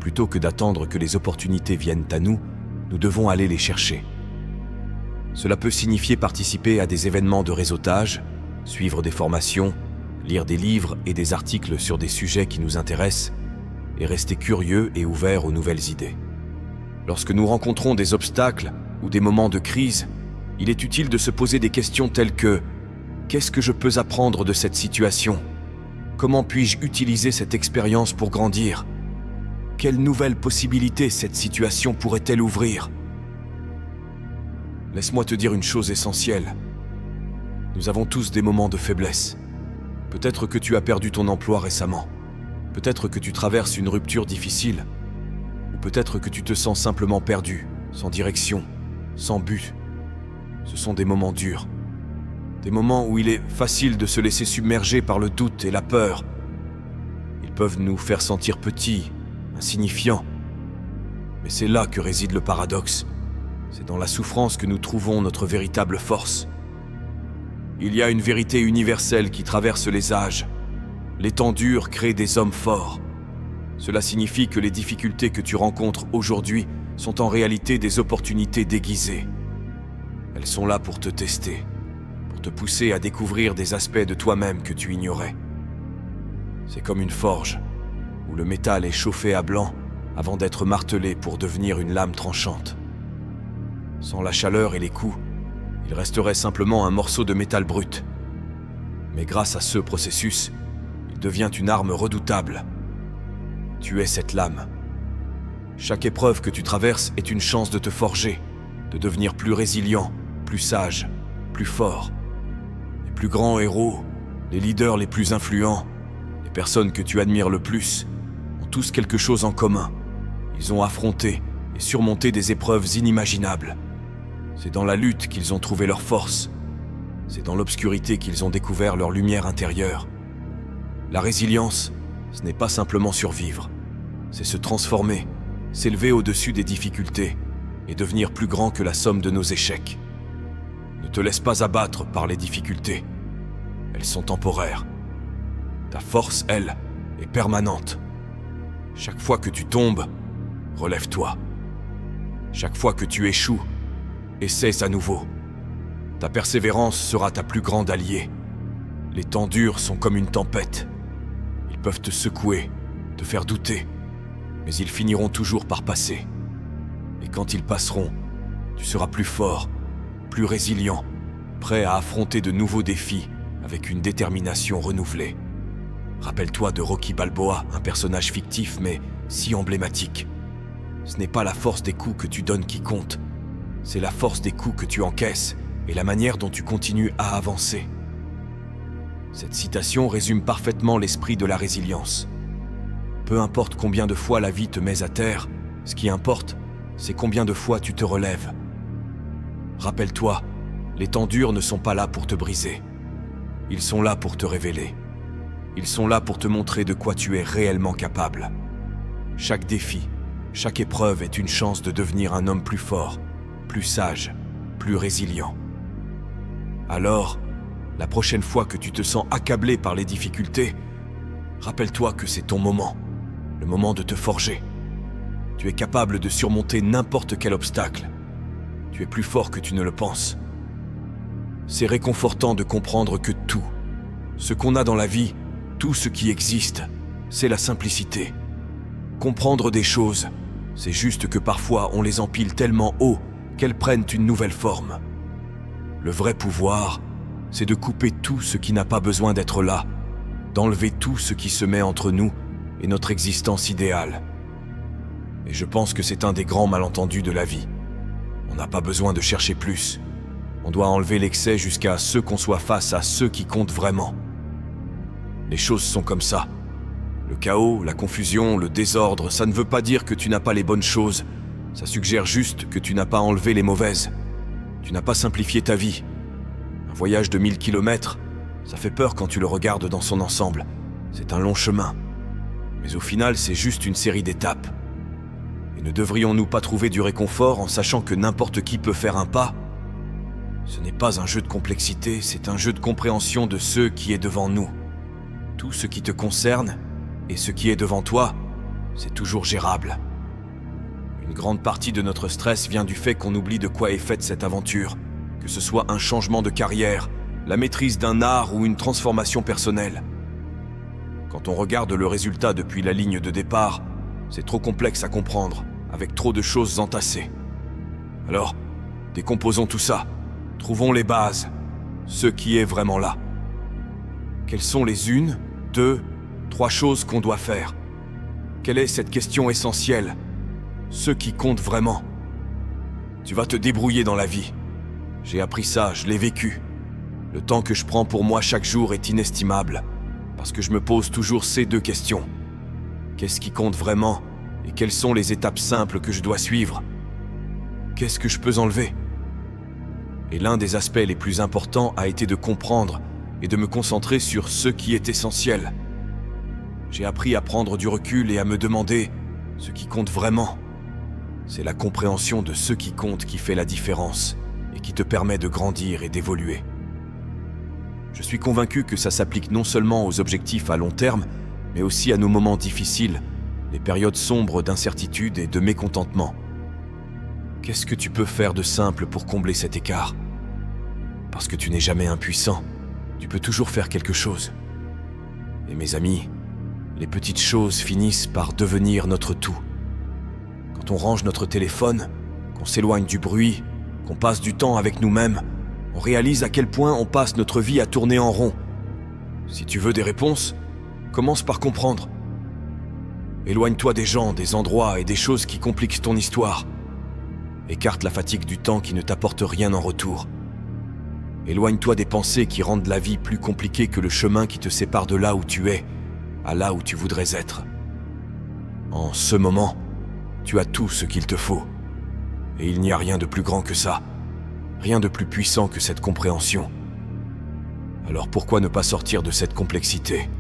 Plutôt que d'attendre que les opportunités viennent à nous, nous devons aller les chercher. Cela peut signifier participer à des événements de réseautage, suivre des formations, lire des livres et des articles sur des sujets qui nous intéressent, et rester curieux et ouvert aux nouvelles idées. Lorsque nous rencontrons des obstacles ou des moments de crise, il est utile de se poser des questions telles que « Qu'est-ce que je peux apprendre de cette situation ? Comment puis-je utiliser cette expérience pour grandir ?» Quelle nouvelle possibilité cette situation pourrait-elle ouvrir? Laisse-moi te dire une chose essentielle. Nous avons tous des moments de faiblesse. Peut-être que tu as perdu ton emploi récemment. Peut-être que tu traverses une rupture difficile. Ou peut-être que tu te sens simplement perdu, sans direction, sans but. Ce sont des moments durs. Des moments où il est facile de se laisser submerger par le doute et la peur. Ils peuvent nous faire sentir petits, insignifiants. Mais c'est là que réside le paradoxe. C'est dans la souffrance que nous trouvons notre véritable force. Il y a une vérité universelle qui traverse les âges. Les temps durs créent des hommes forts. Cela signifie que les difficultés que tu rencontres aujourd'hui sont en réalité des opportunités déguisées. Elles sont là pour te tester, pour te pousser à découvrir des aspects de toi-même que tu ignorais. C'est comme une forge, où le métal est chauffé à blanc avant d'être martelé pour devenir une lame tranchante. Sans la chaleur et les coups, il resterait simplement un morceau de métal brut. Mais grâce à ce processus, il devient une arme redoutable. Tu es cette lame. Chaque épreuve que tu traverses est une chance de te forger, de devenir plus résilient, plus sage, plus fort. Les plus grands héros, les leaders les plus influents, les personnes que tu admires le plus, ont tous quelque chose en commun. Ils ont affronté et surmonté des épreuves inimaginables. C'est dans la lutte qu'ils ont trouvé leur force. C'est dans l'obscurité qu'ils ont découvert leur lumière intérieure. La résilience, ce n'est pas simplement survivre. C'est se transformer, s'élever au-dessus des difficultés et devenir plus grand que la somme de nos échecs. Ne te laisse pas abattre par les difficultés. Elles sont temporaires. Ta force, elle, est permanente. Chaque fois que tu tombes, relève-toi. Chaque fois que tu échoues, essaie à nouveau. Ta persévérance sera ta plus grande alliée. Les temps durs sont comme une tempête. Ils peuvent te secouer, te faire douter, mais ils finiront toujours par passer. Et quand ils passeront, tu seras plus fort, plus résilient, prêt à affronter de nouveaux défis avec une détermination renouvelée. Rappelle-toi de Rocky Balboa, un personnage fictif mais si emblématique. Ce n'est pas la force des coups que tu donnes qui compte, c'est la force des coups que tu encaisses et la manière dont tu continues à avancer. Cette citation résume parfaitement l'esprit de la résilience. Peu importe combien de fois la vie te met à terre, ce qui importe, c'est combien de fois tu te relèves. Rappelle-toi, les temps durs ne sont pas là pour te briser. Ils sont là pour te révéler. Ils sont là pour te montrer de quoi tu es réellement capable. Chaque défi, chaque épreuve est une chance de devenir un homme plus fort, plus sage, plus résilient. Alors, la prochaine fois que tu te sens accablé par les difficultés, rappelle-toi que c'est ton moment, le moment de te forger. Tu es capable de surmonter n'importe quel obstacle. Tu es plus fort que tu ne le penses. C'est réconfortant de comprendre que tout, ce qu'on a dans la vie, tout ce qui existe, c'est la simplicité. Comprendre des choses, c'est juste que parfois on les empile tellement haut qu'elles prennent une nouvelle forme. Le vrai pouvoir, c'est de couper tout ce qui n'a pas besoin d'être là, d'enlever tout ce qui se met entre nous et notre existence idéale. Et je pense que c'est un des grands malentendus de la vie. On n'a pas besoin de chercher plus. On doit enlever l'excès jusqu'à ce qu'on soit face à ceux qui comptent vraiment. Les choses sont comme ça. Le chaos, la confusion, le désordre, ça ne veut pas dire que tu n'as pas les bonnes choses. Ça suggère juste que tu n'as pas enlevé les mauvaises. Tu n'as pas simplifié ta vie. Un voyage de 1000 kilomètres, ça fait peur quand tu le regardes dans son ensemble. C'est un long chemin. Mais au final, c'est juste une série d'étapes. Et ne devrions-nous pas trouver du réconfort en sachant que n'importe qui peut faire un pas? Ce n'est pas un jeu de complexité, c'est un jeu de compréhension de ce qui est devant nous. Tout ce qui te concerne et ce qui est devant toi, c'est toujours gérable. Une grande partie de notre stress vient du fait qu'on oublie de quoi est faite cette aventure, que ce soit un changement de carrière, la maîtrise d'un art ou une transformation personnelle. Quand on regarde le résultat depuis la ligne de départ, c'est trop complexe à comprendre, avec trop de choses entassées. Alors, décomposons tout ça, trouvons les bases, ce qui est vraiment là. Quelles sont les 1, 2, 3 choses qu'on doit faire? Quelle est cette question essentielle? Ce qui compte vraiment. Tu vas te débrouiller dans la vie. J'ai appris ça, je l'ai vécu. Le temps que je prends pour moi chaque jour est inestimable, parce que je me pose toujours ces deux questions. Qu'est-ce qui compte vraiment et quelles sont les étapes simples que je dois suivre? Qu'est-ce que je peux enlever? Et l'un des aspects les plus importants a été de comprendre et de me concentrer sur ce qui est essentiel. J'ai appris à prendre du recul et à me demander ce qui compte vraiment. C'est la compréhension de ce qui compte qui fait la différence et qui te permet de grandir et d'évoluer. Je suis convaincu que ça s'applique non seulement aux objectifs à long terme, mais aussi à nos moments difficiles, les périodes sombres d'incertitude et de mécontentement. Qu'est-ce que tu peux faire de simple pour combler cet écart? Parce que tu n'es jamais impuissant, tu peux toujours faire quelque chose. Et mes amis, les petites choses finissent par devenir notre tout. Quand on range notre téléphone, qu'on s'éloigne du bruit, qu'on passe du temps avec nous-mêmes, on réalise à quel point on passe notre vie à tourner en rond. Si tu veux des réponses, commence par comprendre. Éloigne-toi des gens, des endroits et des choses qui compliquent ton histoire. Écarte la fatigue du temps qui ne t'apporte rien en retour. Éloigne-toi des pensées qui rendent la vie plus compliquée que le chemin qui te sépare de là où tu es, à là où tu voudrais être. En ce moment, tu as tout ce qu'il te faut. Et il n'y a rien de plus grand que ça. Rien de plus puissant que cette compréhension. Alors pourquoi ne pas sortir de cette complexité?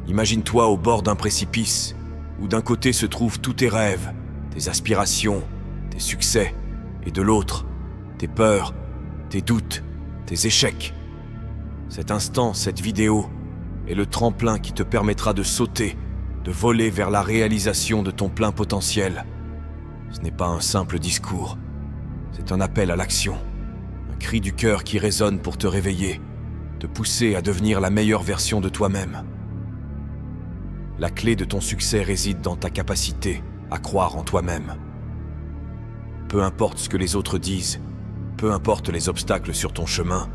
Imagine-toi au bord d'un précipice, où d'un côté se trouvent tous tes rêves, tes aspirations, tes succès, et de l'autre, tes peurs, tes doutes, tes échecs. Cet instant, cette vidéo, est le tremplin qui te permettra de sauter, de voler vers la réalisation de ton plein potentiel. Ce n'est pas un simple discours, c'est un appel à l'action, un cri du cœur qui résonne pour te réveiller, te pousser à devenir la meilleure version de toi-même. La clé de ton succès réside dans ta capacité à croire en toi-même. Peu importe ce que les autres disent, peu importe les obstacles sur ton chemin,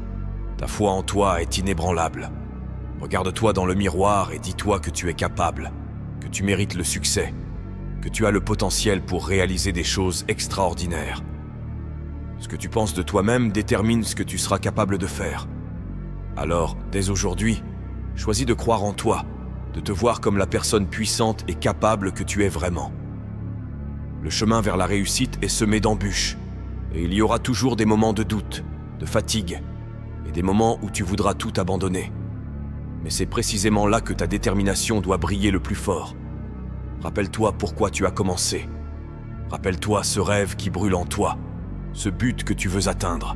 ta foi en toi est inébranlable. Regarde-toi dans le miroir et dis-toi que tu es capable, que tu mérites le succès, que tu as le potentiel pour réaliser des choses extraordinaires. Ce que tu penses de toi-même détermine ce que tu seras capable de faire. Alors, dès aujourd'hui, choisis de croire en toi, de te voir comme la personne puissante et capable que tu es vraiment. Le chemin vers la réussite est semé d'embûches, et il y aura toujours des moments de doute, de fatigue, et des moments où tu voudras tout abandonner. Mais c'est précisément là que ta détermination doit briller le plus fort. Rappelle-toi pourquoi tu as commencé. Rappelle-toi ce rêve qui brûle en toi, ce but que tu veux atteindre.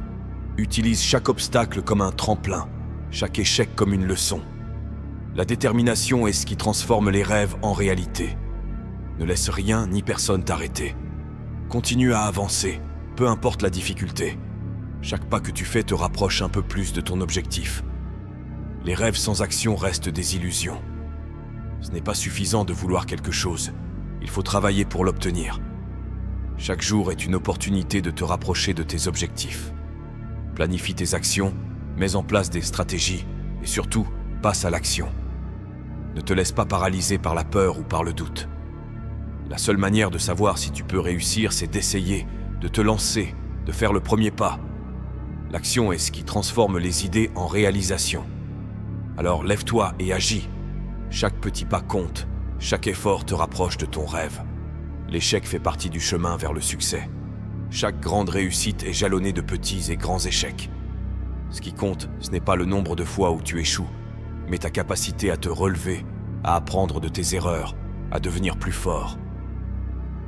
Utilise chaque obstacle comme un tremplin, chaque échec comme une leçon. La détermination est ce qui transforme les rêves en réalité. Ne laisse rien ni personne t'arrêter. Continue à avancer, peu importe la difficulté. Chaque pas que tu fais te rapproche un peu plus de ton objectif. Les rêves sans action restent des illusions. Ce n'est pas suffisant de vouloir quelque chose. Il faut travailler pour l'obtenir. Chaque jour est une opportunité de te rapprocher de tes objectifs. Planifie tes actions, mets en place des stratégies et surtout, passe à l'action. Ne te laisse pas paralyser par la peur ou par le doute. La seule manière de savoir si tu peux réussir, c'est d'essayer, de te lancer, de faire le premier pas. L'action est ce qui transforme les idées en réalisation. Alors lève-toi et agis. Chaque petit pas compte, chaque effort te rapproche de ton rêve. L'échec fait partie du chemin vers le succès. Chaque grande réussite est jalonnée de petits et grands échecs. Ce qui compte, ce n'est pas le nombre de fois où tu échoues, mais ta capacité à te relever, à apprendre de tes erreurs, à devenir plus fort.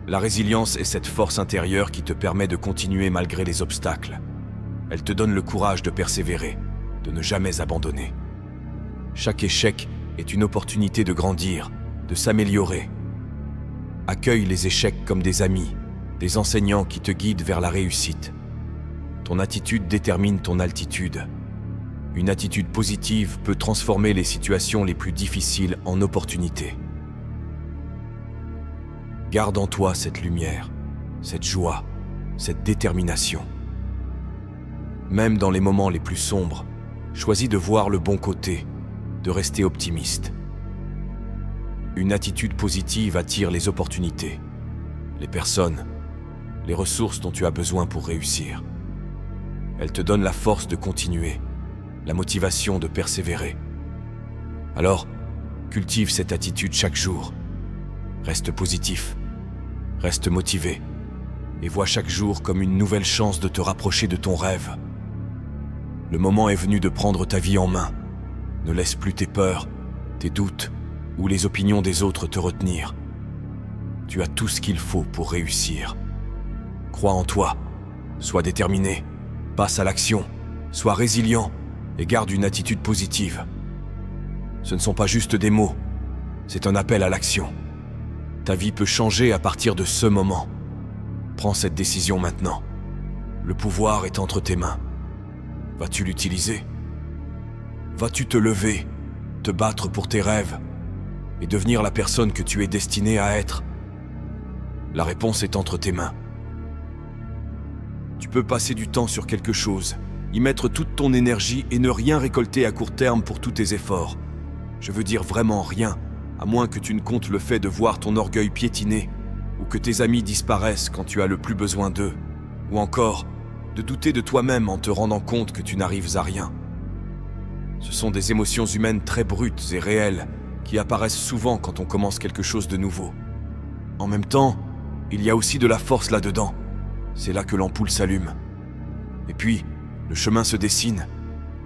La résilience est cette force intérieure qui te permet de continuer malgré les obstacles. Elle te donne le courage de persévérer, de ne jamais abandonner. Chaque échec est une opportunité de grandir, de s'améliorer. Accueille les échecs comme des amis, des enseignants qui te guident vers la réussite. Ton attitude détermine ton altitude. Une attitude positive peut transformer les situations les plus difficiles en opportunités. Garde en toi cette lumière, cette joie, cette détermination. Même dans les moments les plus sombres, choisis de voir le bon côté, de rester optimiste. Une attitude positive attire les opportunités, les personnes, les ressources dont tu as besoin pour réussir. Elle te donne la force de continuer, la motivation de persévérer. Alors, cultive cette attitude chaque jour. Reste positif, reste motivé, et vois chaque jour comme une nouvelle chance de te rapprocher de ton rêve. Le moment est venu de prendre ta vie en main. Ne laisse plus tes peurs, tes doutes ou les opinions des autres te retenir. Tu as tout ce qu'il faut pour réussir. Crois en toi, sois déterminé, passe à l'action, sois résilient et garde une attitude positive. Ce ne sont pas juste des mots, c'est un appel à l'action. Ta vie peut changer à partir de ce moment. Prends cette décision maintenant. Le pouvoir est entre tes mains. Vas-tu l'utiliser? Vas-tu te lever, te battre pour tes rêves et devenir la personne que tu es destiné à être? La réponse est entre tes mains. Tu peux passer du temps sur quelque chose, y mettre toute ton énergie et ne rien récolter à court terme pour tous tes efforts. Je veux dire vraiment rien, à moins que tu ne comptes le fait de voir ton orgueil piétiner, ou que tes amis disparaissent quand tu as le plus besoin d'eux, ou encore de douter de toi-même en te rendant compte que tu n'arrives à rien. Ce sont des émotions humaines très brutes et réelles qui apparaissent souvent quand on commence quelque chose de nouveau. En même temps, il y a aussi de la force là-dedans. C'est là que l'ampoule s'allume. Et puis, le chemin se dessine.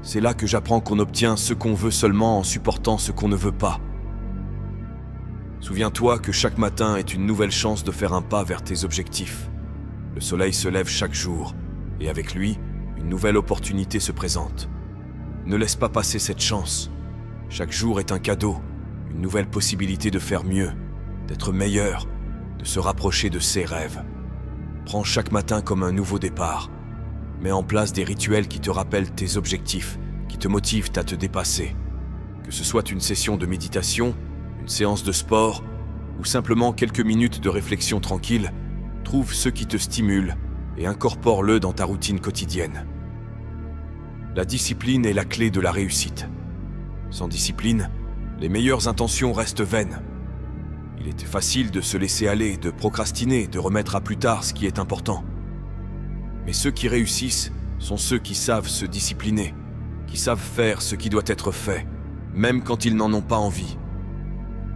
C'est là que j'apprends qu'on obtient ce qu'on veut seulement en supportant ce qu'on ne veut pas. Souviens-toi que chaque matin est une nouvelle chance de faire un pas vers tes objectifs. Le soleil se lève chaque jour, et avec lui, une nouvelle opportunité se présente. Ne laisse pas passer cette chance. Chaque jour est un cadeau, une nouvelle possibilité de faire mieux, d'être meilleur, de se rapprocher de ses rêves. Prends chaque matin comme un nouveau départ. Mets en place des rituels qui te rappellent tes objectifs, qui te motivent à te dépasser. Que ce soit une session de méditation, une séance de sport, ou simplement quelques minutes de réflexion tranquille, trouve ce qui te stimule et incorpore-le dans ta routine quotidienne. La discipline est la clé de la réussite. Sans discipline, les meilleures intentions restent vaines. Il est facile de se laisser aller, de procrastiner, de remettre à plus tard ce qui est important. Mais ceux qui réussissent sont ceux qui savent se discipliner, qui savent faire ce qui doit être fait, même quand ils n'en ont pas envie.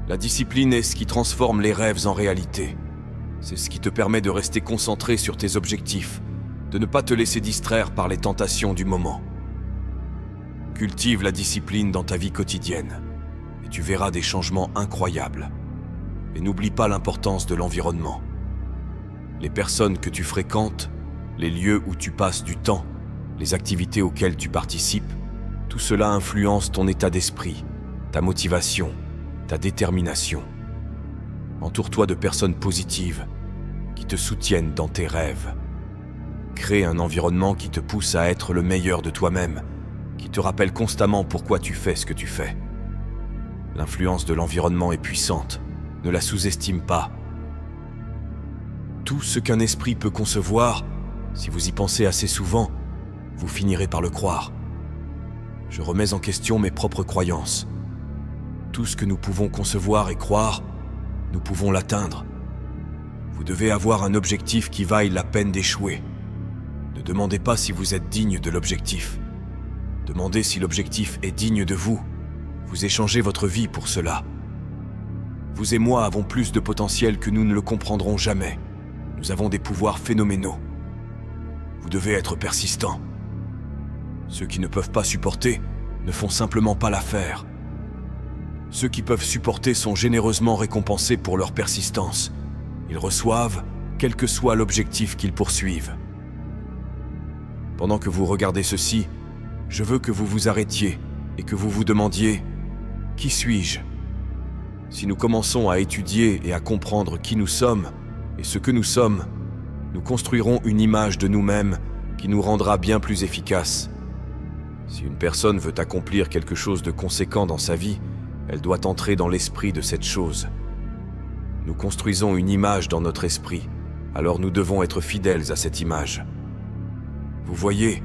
La discipline est ce qui transforme les rêves en réalité. C'est ce qui te permet de rester concentré sur tes objectifs, de ne pas te laisser distraire par les tentations du moment. Cultive la discipline dans ta vie quotidienne, et tu verras des changements incroyables. Et n'oublie pas l'importance de l'environnement. Les personnes que tu fréquentes, les lieux où tu passes du temps, les activités auxquelles tu participes, tout cela influence ton état d'esprit, ta motivation, ta détermination. Entoure-toi de personnes positives qui te soutiennent dans tes rêves. Crée un environnement qui te pousse à être le meilleur de toi-même, qui te rappelle constamment pourquoi tu fais ce que tu fais. L'influence de l'environnement est puissante, ne la sous-estime pas. Tout ce qu'un esprit peut concevoir, si vous y pensez assez souvent, vous finirez par le croire. Je remets en question mes propres croyances. Tout ce que nous pouvons concevoir et croire, nous pouvons l'atteindre. Vous devez avoir un objectif qui vaille la peine d'échouer. Ne demandez pas si vous êtes digne de l'objectif. Demandez si l'objectif est digne de vous. Vous échangez votre vie pour cela. Vous et moi avons plus de potentiel que nous ne le comprendrons jamais. Nous avons des pouvoirs phénoménaux. Vous devez être persistant. Ceux qui ne peuvent pas supporter ne font simplement pas l'affaire. Ceux qui peuvent supporter sont généreusement récompensés pour leur persistance. Ils reçoivent, quel que soit l'objectif qu'ils poursuivent. Pendant que vous regardez ceci, je veux que vous vous arrêtiez et que vous vous demandiez « Qui suis-je » Si nous commençons à étudier et à comprendre qui nous sommes et ce que nous sommes, nous construirons une image de nous-mêmes qui nous rendra bien plus efficaces. Si une personne veut accomplir quelque chose de conséquent dans sa vie, elle doit entrer dans l'esprit de cette chose. Nous construisons une image dans notre esprit, alors nous devons être fidèles à cette image. Vous voyez,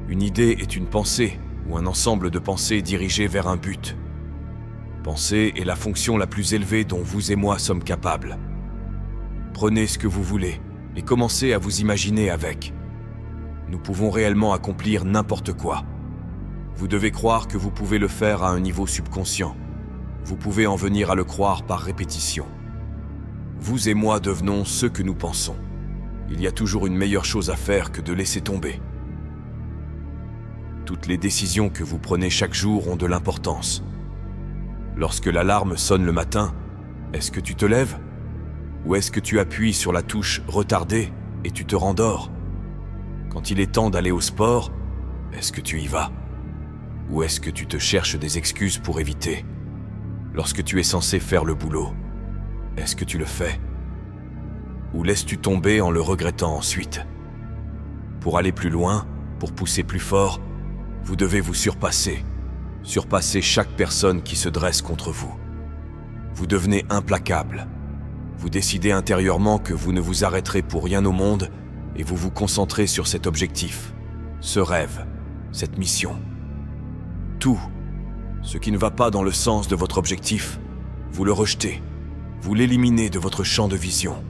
une idée est une pensée ou un ensemble de pensées dirigées vers un but. Penser est la fonction la plus élevée dont vous et moi sommes capables. Prenez ce que vous voulez et commencez à vous imaginer avec. Nous pouvons réellement accomplir n'importe quoi. Vous devez croire que vous pouvez le faire à un niveau subconscient. Vous pouvez en venir à le croire par répétition. Vous et moi devenons ce que nous pensons. Il y a toujours une meilleure chose à faire que de laisser tomber. Toutes les décisions que vous prenez chaque jour ont de l'importance. Lorsque l'alarme sonne le matin, est-ce que tu te lèves? Ou est-ce que tu appuies sur la touche « Retarder » et tu te rendors? Quand il est temps d'aller au sport, est-ce que tu y vas? Ou est-ce que tu te cherches des excuses pour éviter? Lorsque tu es censé faire le boulot, est-ce que tu le fais? Ou laisses-tu tomber en le regrettant ensuite? Pour aller plus loin, pour pousser plus fort, vous devez vous surpasser. Surpasser chaque personne qui se dresse contre vous. Vous devenez implacable. Vous décidez intérieurement que vous ne vous arrêterez pour rien au monde et vous vous concentrez sur cet objectif, ce rêve, cette mission. Tout, ce qui ne va pas dans le sens de votre objectif, vous le rejetez, vous l'éliminez de votre champ de vision.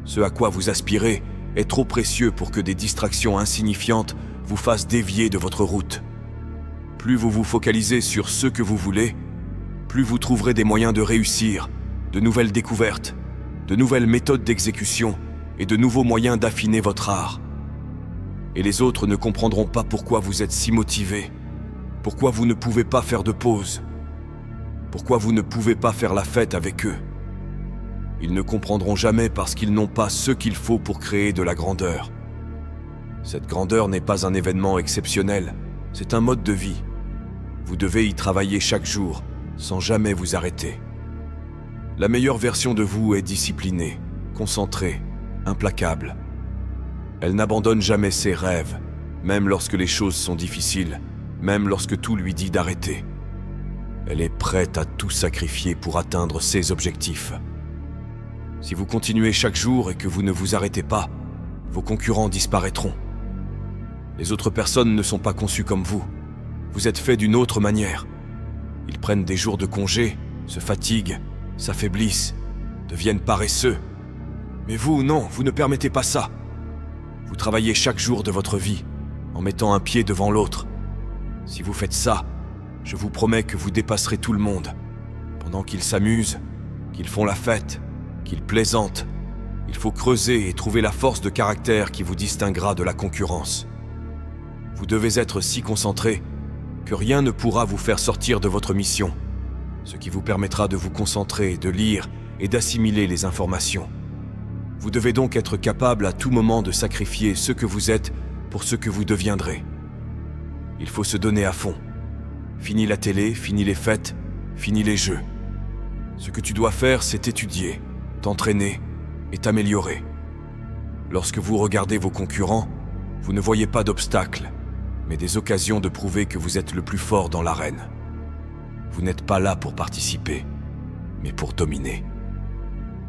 Ce à quoi vous aspirez est trop précieux pour que des distractions insignifiantes vous fassent dévier de votre route. Plus vous vous focalisez sur ce que vous voulez, plus vous trouverez des moyens de réussir, de nouvelles découvertes, de nouvelles méthodes d'exécution et de nouveaux moyens d'affiner votre art. Et les autres ne comprendront pas pourquoi vous êtes si motivé, pourquoi vous ne pouvez pas faire de pause, pourquoi vous ne pouvez pas faire la fête avec eux. Ils ne comprendront jamais parce qu'ils n'ont pas ce qu'il faut pour créer de la grandeur. Cette grandeur n'est pas un événement exceptionnel, c'est un mode de vie. Vous devez y travailler chaque jour, sans jamais vous arrêter. La meilleure version de vous est disciplinée, concentrée, implacable. Elle n'abandonne jamais ses rêves, même lorsque les choses sont difficiles, même lorsque tout lui dit d'arrêter. Elle est prête à tout sacrifier pour atteindre ses objectifs. Si vous continuez chaque jour et que vous ne vous arrêtez pas, vos concurrents disparaîtront. Les autres personnes ne sont pas conçues comme vous. Vous êtes fait d'une autre manière. Ils prennent des jours de congé, se fatiguent, s'affaiblissent, deviennent paresseux. Mais vous, non, vous ne permettez pas ça. Vous travaillez chaque jour de votre vie, en mettant un pied devant l'autre. Si vous faites ça, je vous promets que vous dépasserez tout le monde. Pendant qu'ils s'amusent, qu'ils font la fête, qu'ils plaisantent, il faut creuser et trouver la force de caractère qui vous distinguera de la concurrence. Vous devez être si concentré que rien ne pourra vous faire sortir de votre mission, ce qui vous permettra de vous concentrer, de lire et d'assimiler les informations. Vous devez donc être capable à tout moment de sacrifier ce que vous êtes pour ce que vous deviendrez. Il faut se donner à fond. Fini la télé, fini les fêtes, fini les jeux. Ce que tu dois faire, c'est étudier, t'entraîner et t'améliorer. Lorsque vous regardez vos concurrents, vous ne voyez pas d'obstacles, mais des occasions de prouver que vous êtes le plus fort dans l'arène. Vous n'êtes pas là pour participer, mais pour dominer.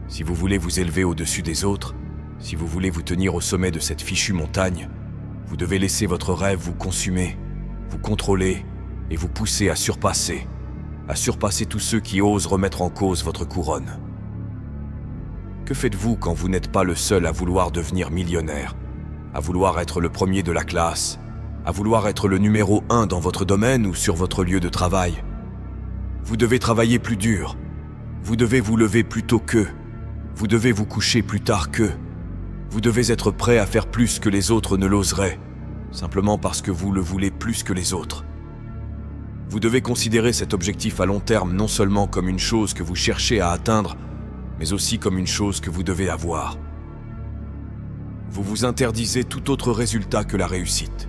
Si vous voulez vous élever au-dessus des autres, si vous voulez vous tenir au sommet de cette fichue montagne, vous devez laisser votre rêve vous consumer, vous contrôler et vous pousser à surpasser tous ceux qui osent remettre en cause votre couronne. Que faites-vous quand vous n'êtes pas le seul à vouloir devenir millionnaire, à vouloir être le premier de la classe, à vouloir être le numéro 1 dans votre domaine ou sur votre lieu de travail? Vous devez travailler plus dur, vous devez vous lever plus tôt qu'eux, vous devez vous coucher plus tard qu'eux, vous devez être prêt à faire plus que les autres ne l'oseraient, simplement parce que vous le voulez plus que les autres. Vous devez considérer cet objectif à long terme non seulement comme une chose que vous cherchez à atteindre, mais aussi comme une chose que vous devez avoir. Vous vous interdisez tout autre résultat que la réussite.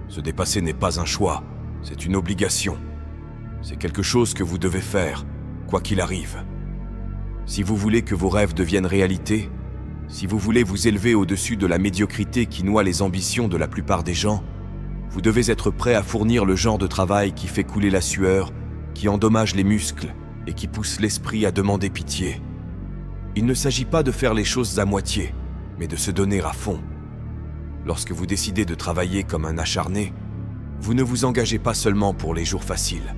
Se dépasser n'est pas un choix, c'est une obligation. C'est quelque chose que vous devez faire, quoi qu'il arrive. Si vous voulez que vos rêves deviennent réalité, si vous voulez vous élever au-dessus de la médiocrité qui noie les ambitions de la plupart des gens, vous devez être prêt à fournir le genre de travail qui fait couler la sueur, qui endommage les muscles et qui pousse l'esprit à demander pitié. Il ne s'agit pas de faire les choses à moitié, mais de se donner à fond. Lorsque vous décidez de travailler comme un acharné, vous ne vous engagez pas seulement pour les jours faciles.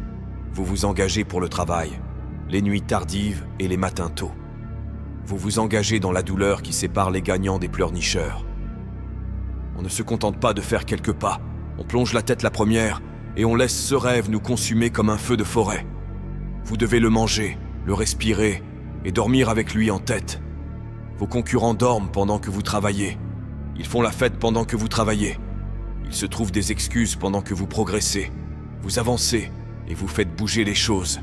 Vous vous engagez pour le travail, les nuits tardives et les matins tôt. Vous vous engagez dans la douleur qui sépare les gagnants des pleurnicheurs. On ne se contente pas de faire quelques pas, on plonge la tête la première et on laisse ce rêve nous consumer comme un feu de forêt. Vous devez le manger, le respirer et dormir avec lui en tête. Vos concurrents dorment pendant que vous travaillez. Ils font la fête pendant que vous travaillez. Il se trouve des excuses pendant que vous progressez. Vous avancez et vous faites bouger les choses.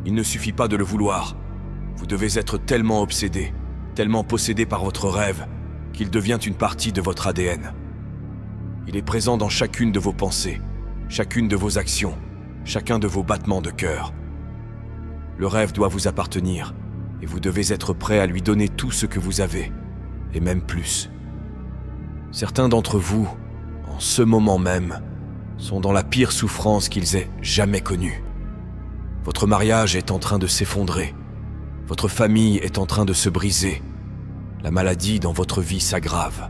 Il ne suffit pas de le vouloir. Vous devez être tellement obsédé, tellement possédé par votre rêve, qu'il devient une partie de votre ADN. Il est présent dans chacune de vos pensées, chacune de vos actions, chacun de vos battements de cœur. Le rêve doit vous appartenir, et vous devez être prêt à lui donner tout ce que vous avez, et même plus. Certains d'entre vous, en ce moment même, sont dans la pire souffrance qu'ils aient jamais connue. Votre mariage est en train de s'effondrer. Votre famille est en train de se briser. La maladie dans votre vie s'aggrave.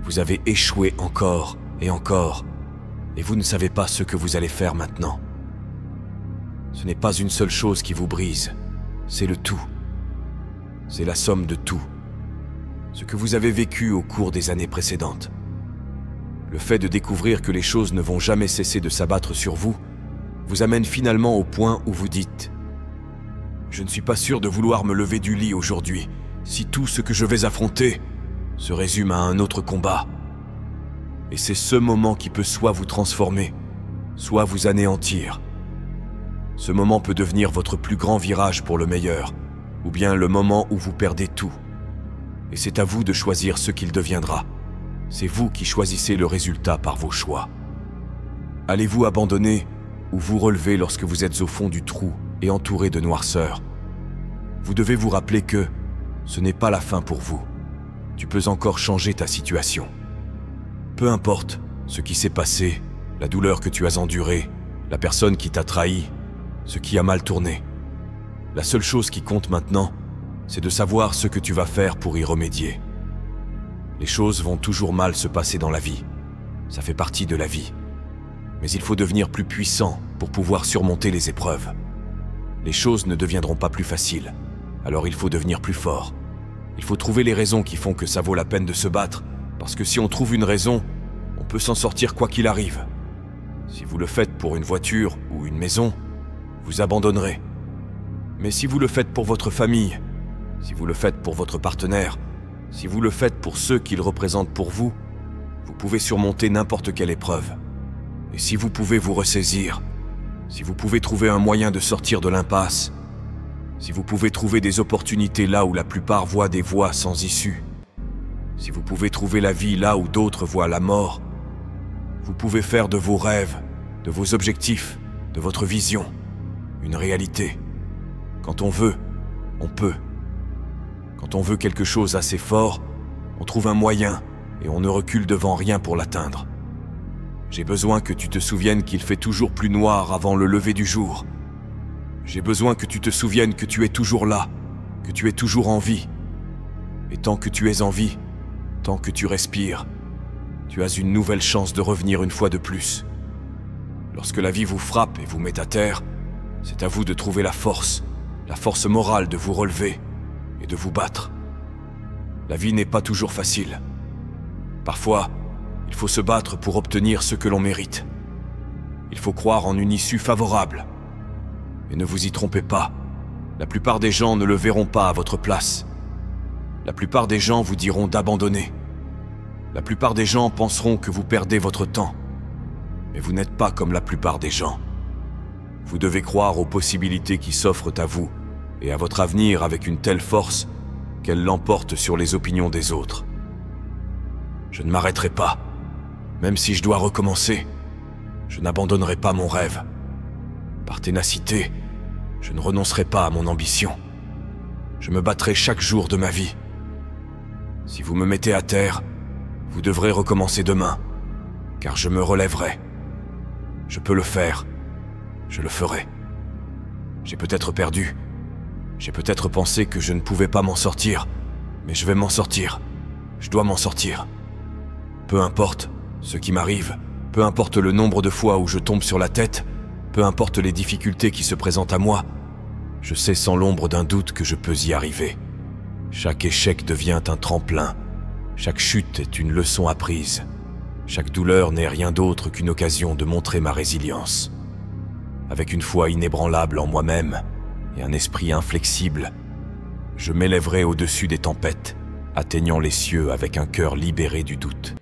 Vous avez échoué encore et encore, et vous ne savez pas ce que vous allez faire maintenant. Ce n'est pas une seule chose qui vous brise, c'est le tout. C'est la somme de tout. Ce que vous avez vécu au cours des années précédentes. Le fait de découvrir que les choses ne vont jamais cesser de s'abattre sur vous, vous amène finalement au point où vous dites « Je ne suis pas sûr de vouloir me lever du lit aujourd'hui, si tout ce que je vais affronter se résume à un autre combat. » Et c'est ce moment qui peut soit vous transformer, soit vous anéantir. Ce moment peut devenir votre plus grand virage pour le meilleur, ou bien le moment où vous perdez tout. Et c'est à vous de choisir ce qu'il deviendra. C'est vous qui choisissez le résultat par vos choix. Allez-vous abandonner ou vous relever lorsque vous êtes au fond du trou et entouré de noirceur? Vous devez vous rappeler que ce n'est pas la fin pour vous. Tu peux encore changer ta situation. Peu importe ce qui s'est passé, la douleur que tu as endurée, la personne qui t'a trahi, ce qui a mal tourné. La seule chose qui compte maintenant, c'est de savoir ce que tu vas faire pour y remédier. Les choses vont toujours mal se passer dans la vie. Ça fait partie de la vie. Mais il faut devenir plus puissant pour pouvoir surmonter les épreuves. Les choses ne deviendront pas plus faciles, alors il faut devenir plus fort. Il faut trouver les raisons qui font que ça vaut la peine de se battre, parce que si on trouve une raison, on peut s'en sortir quoi qu'il arrive. Si vous le faites pour une voiture ou une maison, vous abandonnerez. Mais si vous le faites pour votre famille, si vous le faites pour votre partenaire, si vous le faites pour ceux qu'il représente pour vous, vous pouvez surmonter n'importe quelle épreuve. Et si vous pouvez vous ressaisir, si vous pouvez trouver un moyen de sortir de l'impasse, si vous pouvez trouver des opportunités là où la plupart voient des voies sans issue, si vous pouvez trouver la vie là où d'autres voient la mort, vous pouvez faire de vos rêves, de vos objectifs, de votre vision, une réalité. Quand on veut, on peut. Quand on veut quelque chose assez fort, on trouve un moyen et on ne recule devant rien pour l'atteindre. J'ai besoin que tu te souviennes qu'il fait toujours plus noir avant le lever du jour. J'ai besoin que tu te souviennes que tu es toujours là, que tu es toujours en vie. Et tant que tu es en vie, tant que tu respires, tu as une nouvelle chance de revenir une fois de plus. Lorsque la vie vous frappe et vous met à terre, c'est à vous de trouver la force morale de vous relever et de vous battre. La vie n'est pas toujours facile. Parfois, il faut se battre pour obtenir ce que l'on mérite. Il faut croire en une issue favorable. Et ne vous y trompez pas, la plupart des gens ne le verront pas à votre place. La plupart des gens vous diront d'abandonner. La plupart des gens penseront que vous perdez votre temps. Mais vous n'êtes pas comme la plupart des gens. Vous devez croire aux possibilités qui s'offrent à vous et à votre avenir avec une telle force qu'elle l'emporte sur les opinions des autres. Je ne m'arrêterai pas. Même si je dois recommencer, je n'abandonnerai pas mon rêve. Par ténacité, je ne renoncerai pas à mon ambition. Je me battrai chaque jour de ma vie. Si vous me mettez à terre, vous devrez recommencer demain, car je me relèverai. Je peux le faire. Je le ferai. J'ai peut-être perdu. J'ai peut-être pensé que je ne pouvais pas m'en sortir, mais je vais m'en sortir. Je dois m'en sortir. Peu importe ce qui m'arrive, peu importe le nombre de fois où je tombe sur la tête, Peu importe les difficultés qui se présentent à moi, je sais sans l'ombre d'un doute que je peux y arriver. Chaque échec devient un tremplin, chaque chute est une leçon apprise, chaque douleur n'est rien d'autre qu'une occasion de montrer ma résilience. Avec une foi inébranlable en moi-même et un esprit inflexible, je m'élèverai au-dessus des tempêtes, atteignant les cieux avec un cœur libéré du doute.